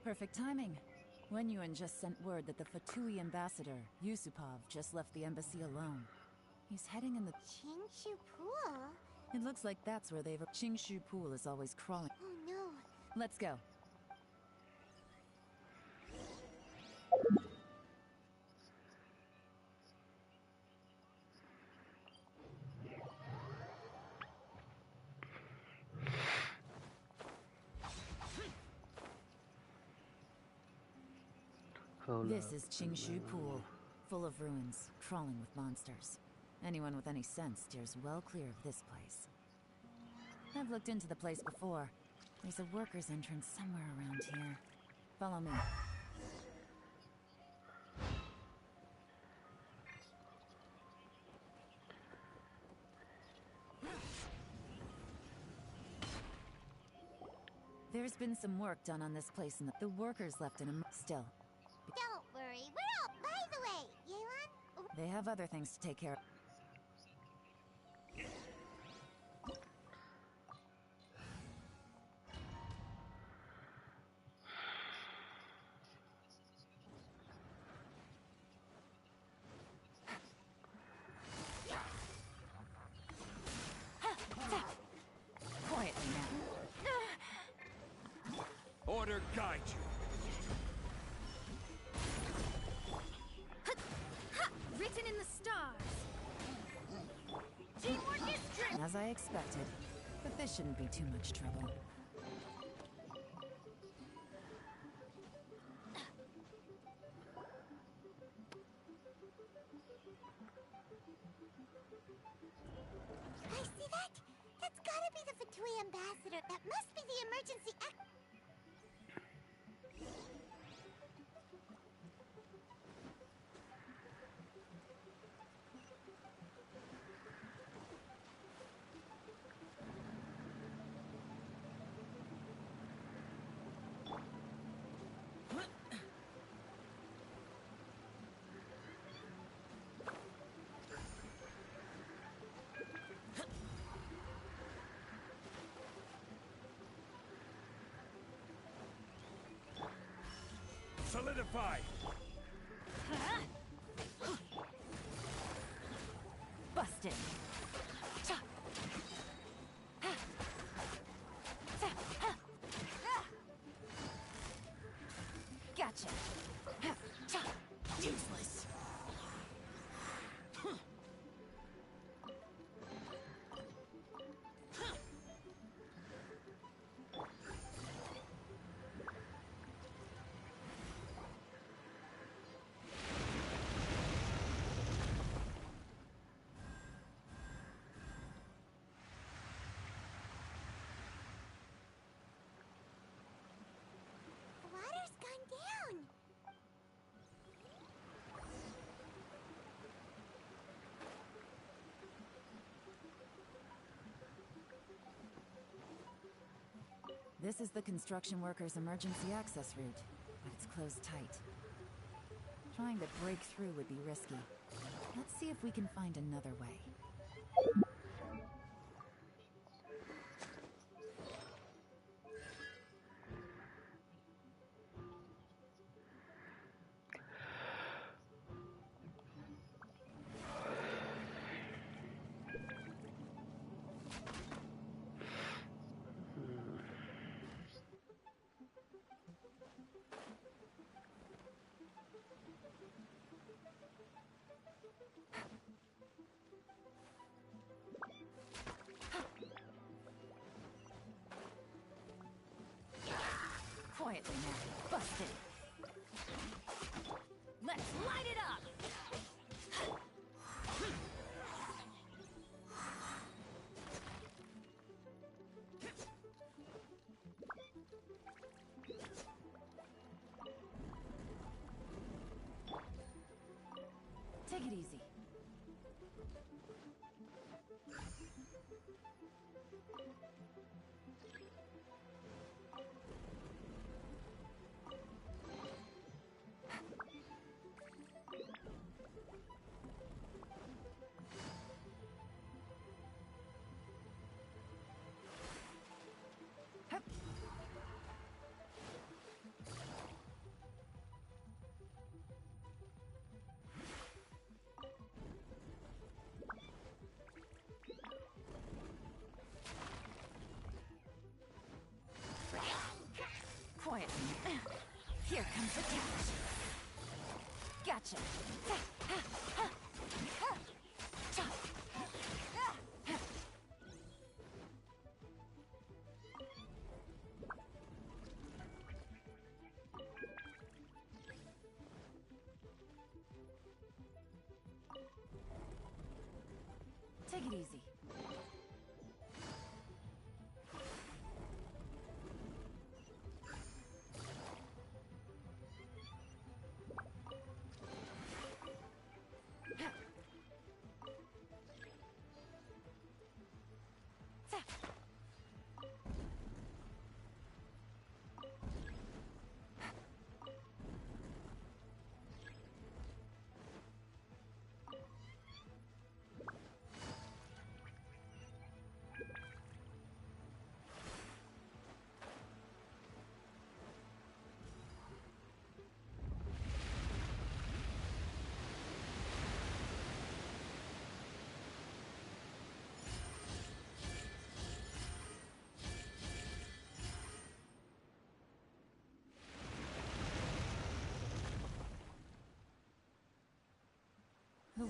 Perfect timing. Wenyuan just sent word that the Fatui ambassador, Yusupov, just left the embassy alone. He's heading in the... Qingshu Pool? It looks like that's where they've... Qingshu Pool is always crawling. Oh no. Let's go. This is Qingshu Pool, full of ruins, crawling with monsters. Anyone with any sense steers well clear of this place. I've looked into the place before. There's a worker's entrance somewhere around here. Follow me. There's been some work done on this place and the workers left in a... Still. Don't worry, we're all... By the way, Yelan... They have other things to take care of. order guide you. Written in the stars. Teamwork is strength. As I expected, but this shouldn't be too much trouble. I see that. That's gotta be the Fatui ambassador. That must be the emergency Solidify! Busted. Gotcha. Useless. The water's gone down. This is the construction workers' emergency access route, but it's closed tight. Trying to break through would be risky. Let's see if we can find another way. Quietly now. Busted. Let's light it up! Take it easy. Quiet. Here comes the catch. Gotcha. Take it easy.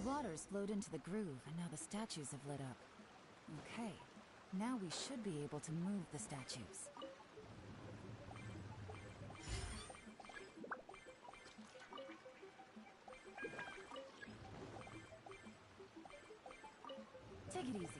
The waters flowed into the groove, and now the statues have lit up. Okay, now we should be able to move the statues. Take it easy.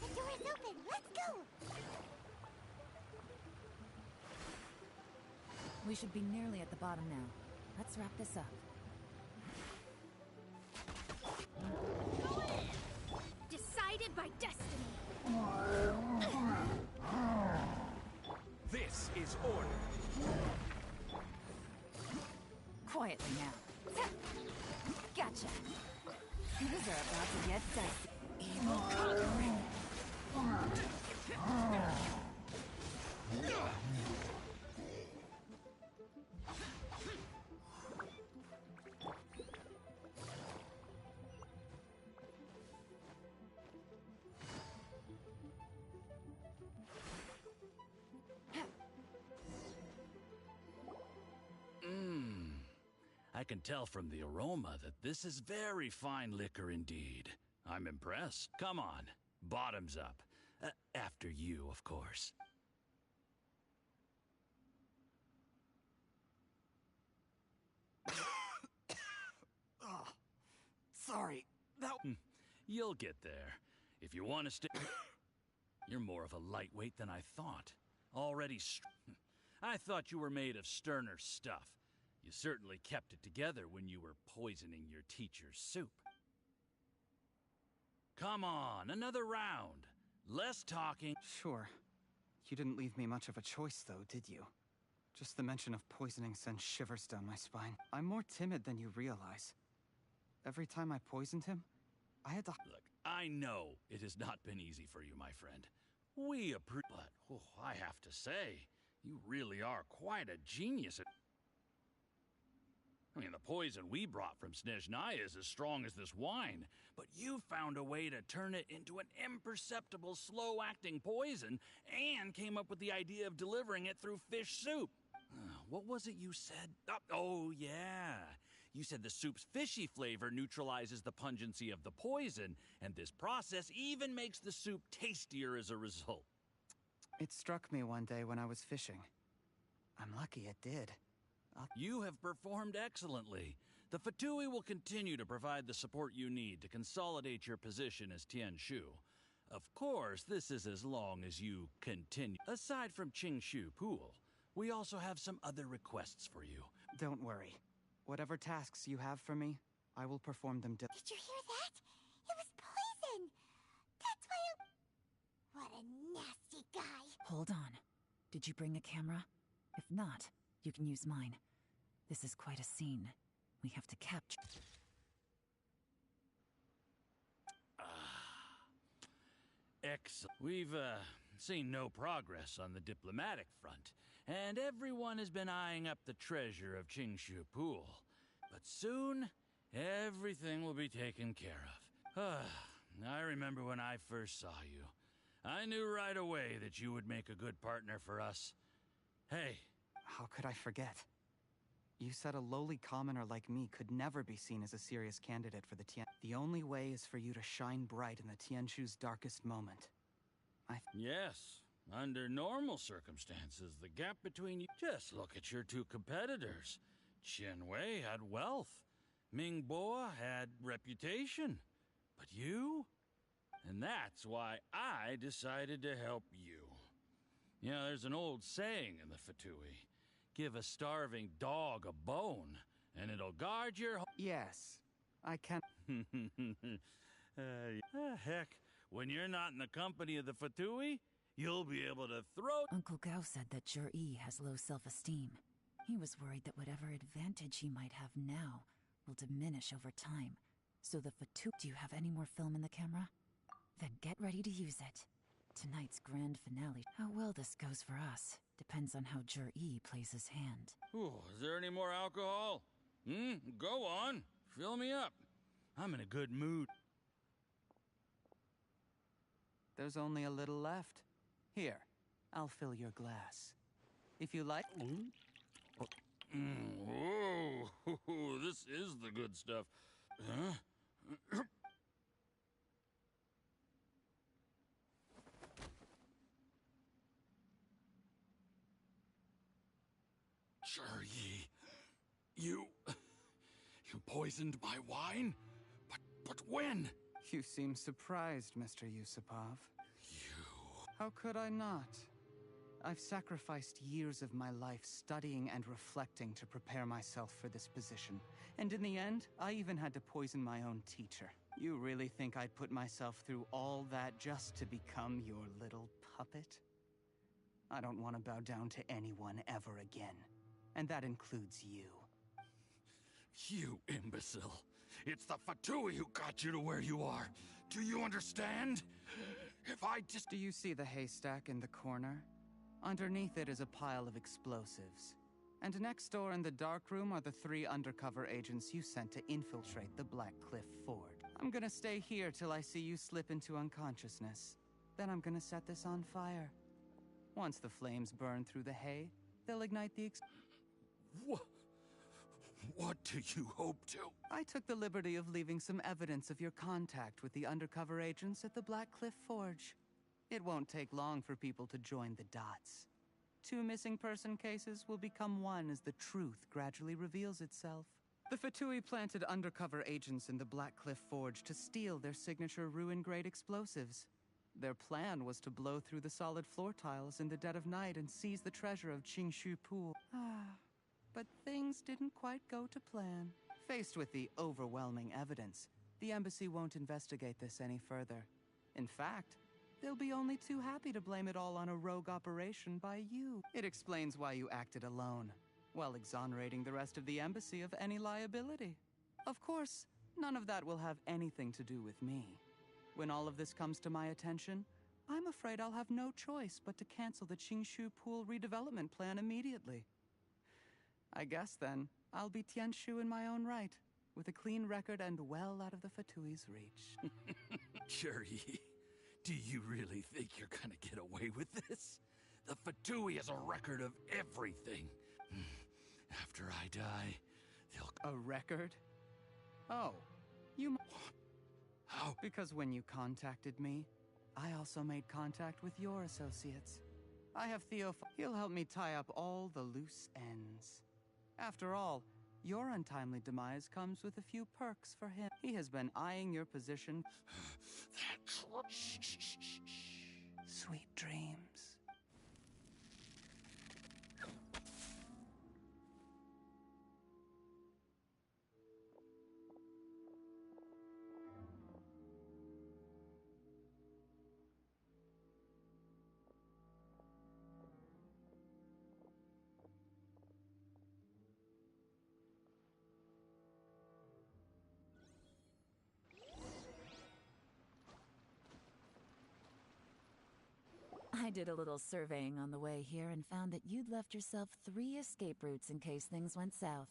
The door is open. Let's go. We should be nearly at the bottom now. Let's wrap this up. Decided by destiny. This is order. Quietly now. Gotcha. These are about to get dicey. Evil conquering. I can tell from the aroma that this is very fine liquor indeed. I'm impressed. Come on, bottoms up. After you, of course. Oh, sorry. That... You'll get there. If you want to stay... You're more of a lightweight than I thought. Already I thought you were made of sterner stuff. You certainly kept it together when you were poisoning your teacher's soup. Come on, another round. Less talking. Sure. You didn't leave me much of a choice, though, did you? Just the mention of poisoning sends shivers down my spine. I'm more timid than you realize. Every time I poisoned him, I had to... Look, I know it has not been easy for you, my friend. We approve... But, I have to say, you really are quite a genius at... I mean, the poison we brought from Snezhnaya is as strong as this wine, but you found a way to turn it into an imperceptible, slow-acting poison and came up with the idea of delivering it through fish soup. What was it you said? Oh, yeah. You said the soup's fishy flavor neutralizes the pungency of the poison, and this process even makes the soup tastier as a result. It struck me one day when I was fishing. I'm lucky it did. You have performed excellently. The Fatui will continue to provide the support you need to consolidate your position as Tianshu. Of course, this is as long as you continue. Aside from Qingshu Pool, we also have some other requests for you. Don't worry. Whatever tasks you have for me, I will perform them. Did you hear that? It was poison. That's why What a nasty guy. Hold on. Did you bring a camera? If not, you can use mine. This is quite a scene. We have to capture... Excellent. We've, seen no progress on the diplomatic front, and everyone has been eyeing up the treasure of Qingshu Pool. But soon, everything will be taken care of. I remember when I first saw you. I knew right away that you would make a good partner for us. Hey. How could I forget? You said a lowly commoner like me could never be seen as a serious candidate for the Tian. The only way is for you to shine bright in the Tianshu's darkest moment. Yes. Under normal circumstances, the gap between you... Just look at your two competitors. Qianwei had wealth. Mingbo had reputation. But you? And that's why I decided to help you. You know, there's an old saying in the Fatui. Give a starving dog a bone, and it'll guard your... Yes, I can... Heck, when you're not in the company of the Fatui, you'll be able to throw... Uncle Gao said that Jur-E has low self-esteem. He was worried that whatever advantage he might have now will diminish over time, So the Fatu. Do you have any more film in the camera? Then get ready to use it. Tonight's grand finale. How well this goes for us depends on how Jur-E plays his hand. Ooh, is there any more alcohol? Go on. Fill me up. I'm in a good mood. There's only a little left. Here, I'll fill your glass. If you like... Whoa, this is the good stuff. Huh? Jur-E, you poisoned my wine? But when? You seem surprised, Mr. Yusupov. How could I not? I've sacrificed years of my life studying and reflecting to prepare myself for this position. And in the end, I even had to poison my own teacher. You really think I'd put myself through all that just to become your little puppet? I don't want to bow down to anyone ever again. And that includes you. You imbecile. It's the Fatui who got you to where you are. Do you understand? If I just... Do you see the haystack in the corner? Underneath it is a pile of explosives. And next door in the dark room are the 3 undercover agents you sent to infiltrate the Black Cliff Ford. I'm gonna stay here till I see you slip into unconsciousness. Then I'm gonna set this on fire. Once the flames burn through the hay, they'll ignite the What do you hope to? I took the liberty of leaving some evidence of your contact with the undercover agents at the Black Cliff Forge. It won't take long for people to join the dots. 2 missing person cases will become one as the truth gradually reveals itself. The Fatui planted undercover agents in the Black Cliff Forge to steal their signature ruin-grade explosives. Their plan was to blow through the solid floor tiles in the dead of night and seize the treasure of Qingshu Pool. But things didn't quite go to plan. Faced with the overwhelming evidence, the embassy won't investigate this any further. In fact, they'll be only too happy to blame it all on a rogue operation by you. It explains why you acted alone, while exonerating the rest of the embassy of any liability. Of course, none of that will have anything to do with me. When all of this comes to my attention, I'm afraid I'll have no choice but to cancel the Qingshu Pool redevelopment plan immediately. I guess then, I'll be Tianshu in my own right, with a clean record and well out of the Fatui's reach. Jur-E, do you really think you're gonna get away with this? The Fatui has a record of everything. After I die, they'll... A record? Oh, you... How? Because when you contacted me, I also made contact with your associates. I have Theo... He'll help me tie up all the loose ends. After all, your untimely demise comes with a few perks for him. He has been eyeing your position. Sweet dreams. I did a little surveying on the way here and found that you'd left yourself 3 escape routes in case things went south.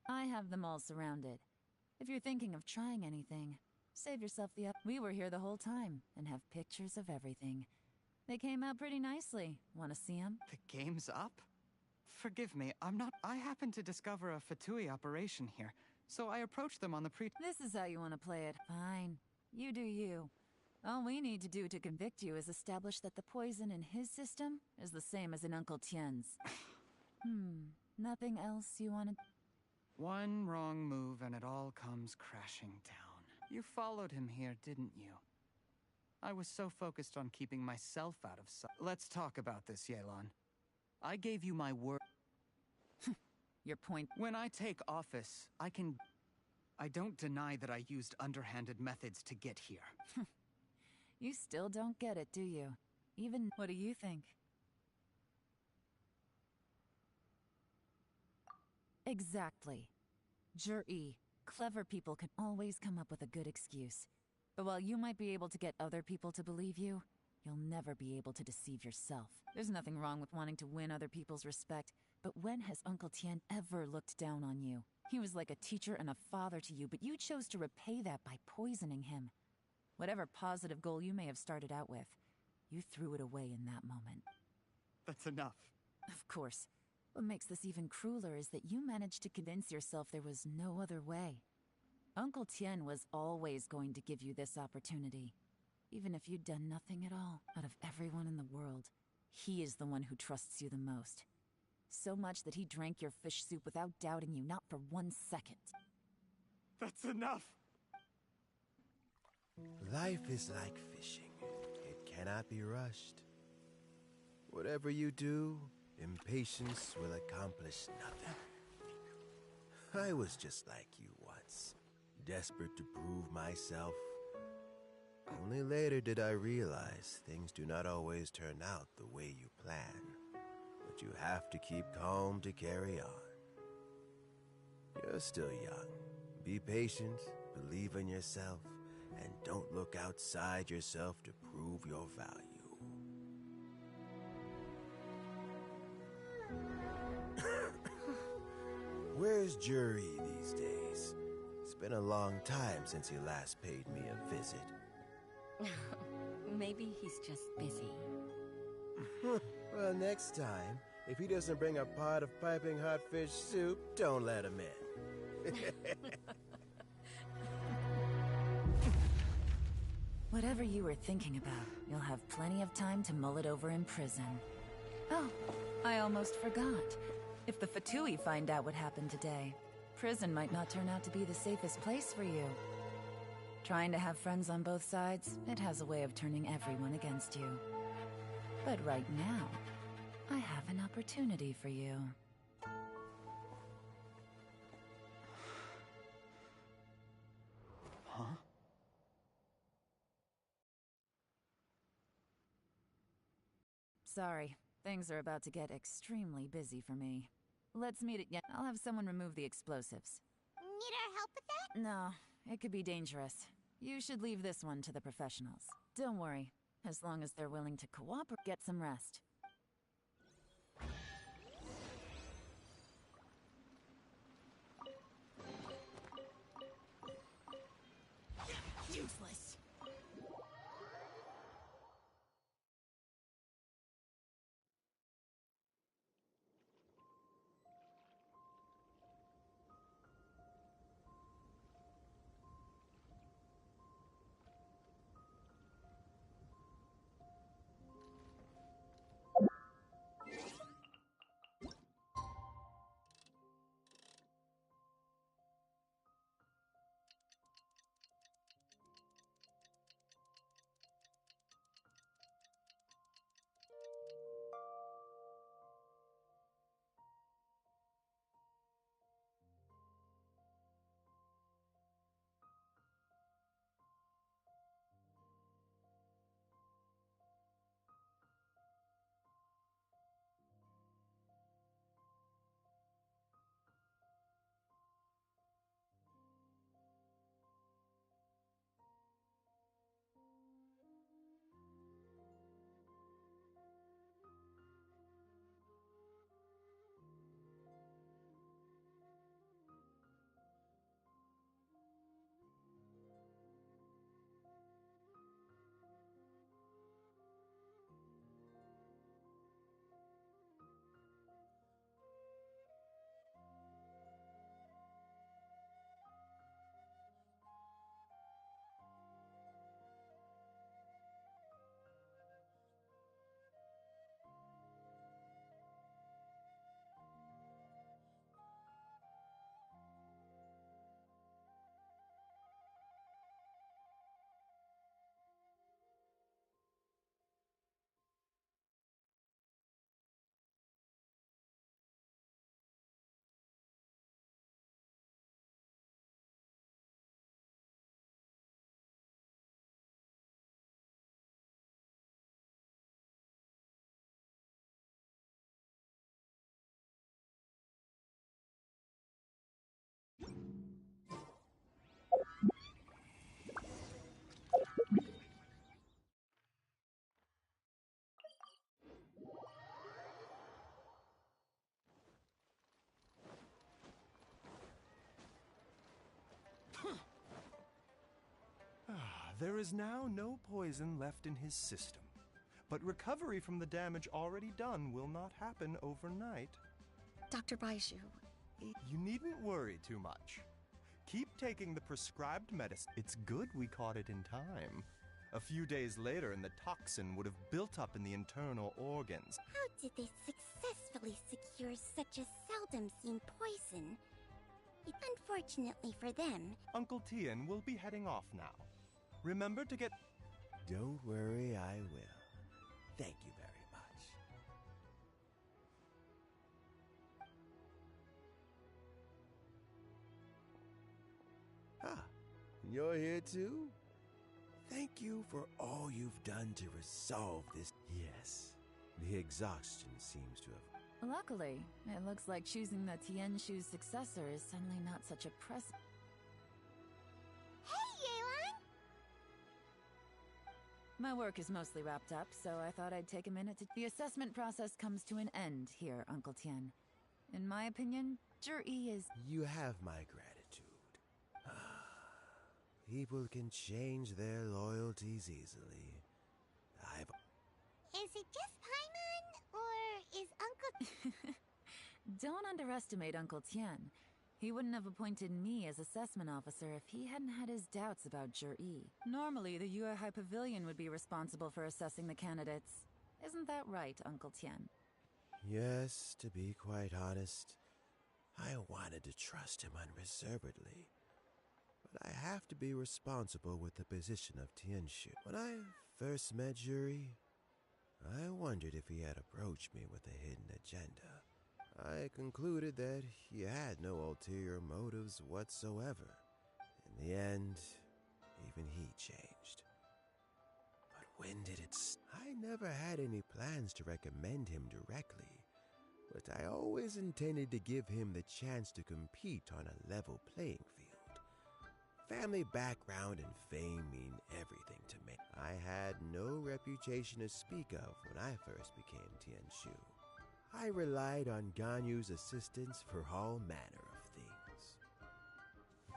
I have them all surrounded. If you're thinking of trying anything, save yourself the up. We were here the whole time and have pictures of everything. They came out pretty nicely. Want to see them? The game's up? Forgive me, I happened to discover a Fatui operation here, so I approached them on the This is how you want to play it. Fine. You do you. All we need to do to convict you is establish that the poison in his system is the same as in Uncle Tien's. Nothing else you want to... One wrong move and it all comes crashing down. You followed him here, didn't you? I was so focused on keeping myself out of sight. Let's talk about this, Yelan. I gave you my word. Your point... When I take office, I don't deny that I used underhanded methods to get here. You still don't get it, do you? Even... What do you think? Exactly. Jur-E, Clever people can always come up with a good excuse. But while you might be able to get other people to believe you, you'll never be able to deceive yourself. There's nothing wrong with wanting to win other people's respect, but when has Uncle Tien ever looked down on you? He was like a teacher and a father to you, but you chose to repay that by poisoning him. Whatever positive goal you may have started out with, you threw it away in that moment. That's enough. Of course. What makes this even crueler is that you managed to convince yourself there was no other way. Uncle Tien was always going to give you this opportunity. Even if you'd done nothing at all, out of everyone in the world, he is the one who trusts you the most. So much that he drank your fish soup without doubting you, not for 1 second. That's enough! Life is like fishing. It cannot be rushed. Whatever you do, impatience will accomplish nothing. I was just like you once, desperate to prove myself. Only later did I realize things do not always turn out the way you plan. But you have to keep calm to carry on. You're still young. Be patient, believe in yourself, and don't look outside yourself to prove your value. Where's Jury these days? It's been a long time since he last paid me a visit. Maybe he's just busy. Well, next time, if he doesn't bring a pot of piping hot fish soup, don't let him in. Whatever you were thinking about, you'll have plenty of time to mull it over in prison. Oh, I almost forgot. If the Fatui find out what happened today, prison might not turn out to be the safest place for you. Trying to have friends on both sides, it has a way of turning everyone against you. But right now, I have an opportunity for you. Huh? Sorry, things are about to get extremely busy for me. Let's meet at I'll have someone remove the explosives. Need our help with that? No, it could be dangerous. You should leave this one to the professionals. Don't worry, as long as they're willing to cooperate, get some rest. Useless. There is now no poison left in his system, but recovery from the damage already done will not happen overnight. Dr. Baiju... You needn't worry too much. Keep taking the prescribed medicine. It's good we caught it in time. A few days later, and the toxin would have built up in the internal organs. How did they successfully secure such a seldom-seen poison? Unfortunately for them... Uncle Tien will be heading off now. Remember to get... Don't worry, I will. Thank you very much. Ah, you're here too? Thank you for all you've done to resolve this. Yes, the exhaustion seems to have... Luckily, it looks like choosing the Tianshu's successor is suddenly not such a press. Hey, Yelan! My work is mostly wrapped up, so I thought I'd take a minute to... The assessment process comes to an end here, Uncle Tien. In my opinion, Zhi is... You have my gratitude. People can change their loyalties easily. Is it just Paimon, or is Uncle... Don't underestimate Uncle Tien. He wouldn't have appointed me as assessment officer if he hadn't had his doubts about Zhi. Normally, the Yue High Pavilion would be responsible for assessing the candidates. Isn't that right, Uncle Tien? Yes, to be quite honest, I wanted to trust him unreservedly. But I have to be responsible with the position of Tianshu. When I first met Zhi, I wondered if he had approached me with a hidden agenda. I concluded that he had no ulterior motives whatsoever. In the end, even he changed. But when did it... I never had any plans to recommend him directly, but I always intended to give him the chance to compete on a level playing field. Family background and fame mean everything to me. I had no reputation to speak of when I first became Tianshu. I relied on Ganyu's assistance for all manner of things.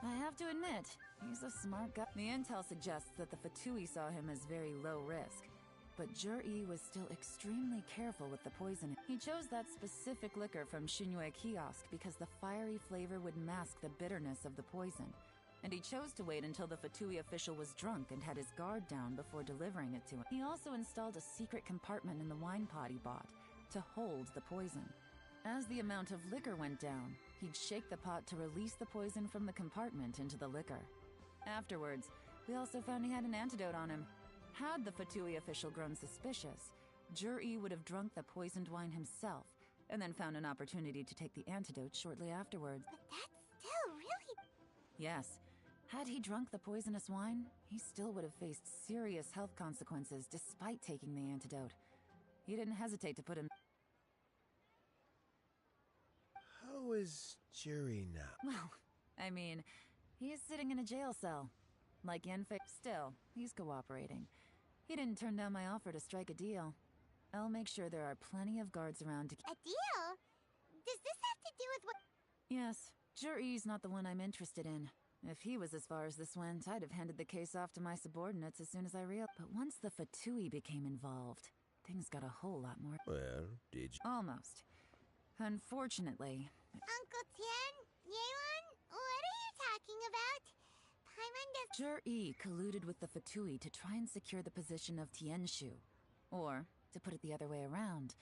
I have to admit, he's a smart guy. The intel suggests that the Fatui saw him as very low risk, but Zhi was still extremely careful with the poisoning. He chose that specific liquor from Xinyue Kiosk because the fiery flavor would mask the bitterness of the poison. And he chose to wait until the Fatui official was drunk and had his guard down before delivering it to him. He also installed a secret compartment in the wine pot he bought to hold the poison. As the amount of liquor went down, he'd shake the pot to release the poison from the compartment into the liquor. Afterwards, we also found he had an antidote on him. Had the Fatui official grown suspicious, Zhi would have drunk the poisoned wine himself, and then found an opportunity to take the antidote shortly afterwards. But that's still really... Yes. Had he drunk the poisonous wine, he still would have faced serious health consequences despite taking the antidote. He didn't hesitate to put him... How is Zhi now? Well, I mean, he is sitting in a jail cell. Like Yanfei, still, he's cooperating. He didn't turn down my offer to strike a deal. I'll make sure there are plenty of guards around to... A deal? Does this have to do with what... Yes, Zhi's not the one I'm interested in. If he was as far as this went, I'd have handed the case off to my subordinates as soon as I realized. But once the Fatui became involved, things got a whole lot more... Well, did you... Almost. Unfortunately... Uncle Tien? Yelan? What are you talking about? Paimon does... Zhi colluded with the Fatui to try and secure the position of Tianshu. Or, to put it the other way around,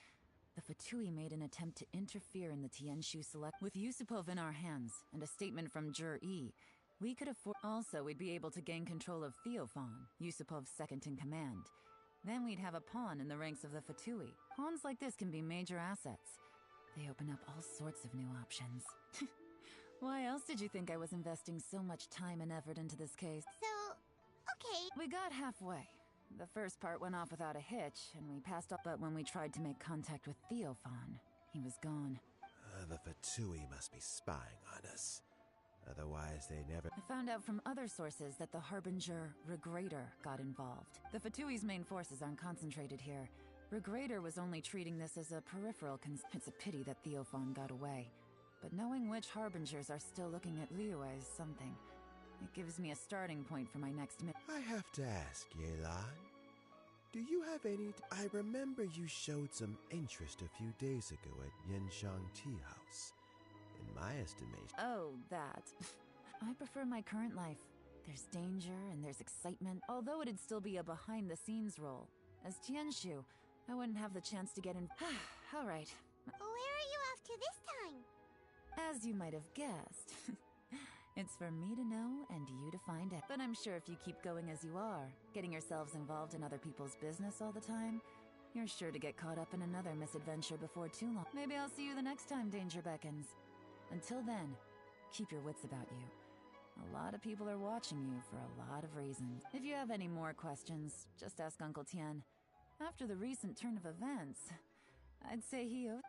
the Fatui made an attempt to interfere in the Tianshu select... With Yusupov in our hands, and a statement from Zhi, we could afford... Also, we'd be able to gain control of Theophan, Yusupov's second-in-command. Then we'd have a pawn in the ranks of the Fatui. Pawns like this can be major assets. They open up all sorts of new options. Why else did you think I was investing so much time and effort into this case? So, okay. We got halfway. The first part went off without a hitch, and we passed up. But when we tried to make contact with Theophan, he was gone. The Fatui must be spying on us. Otherwise, they never... I found out from other sources that the Harbinger, Regrator, got involved. The Fatui's main forces aren't concentrated here. Regrator was only treating this as a peripheral It's a pity that Theophan got away. But knowing which Harbingers are still looking at Liyue is something. It gives me a starting point for my next mission. I have to ask, Yelan. Do you have any... I remember you showed some interest a few days ago at Yenshang Tea House. In my estimation... Oh, that. I prefer my current life. There's danger and there's excitement, although it'd still be a behind-the-scenes role. As Tianshu, I wouldn't have the chance to get in... All right. Where are you off to this time? As you might have guessed. It's for me to know and you to find out. But I'm sure if you keep going as you are, getting yourselves involved in other people's business all the time, you're sure to get caught up in another misadventure before too long. Maybe I'll see you the next time danger beckons. Until then, keep your wits about you. A lot of people are watching you for a lot of reasons. If you have any more questions, just ask Uncle Tian. After the recent turn of events, I'd say he owes...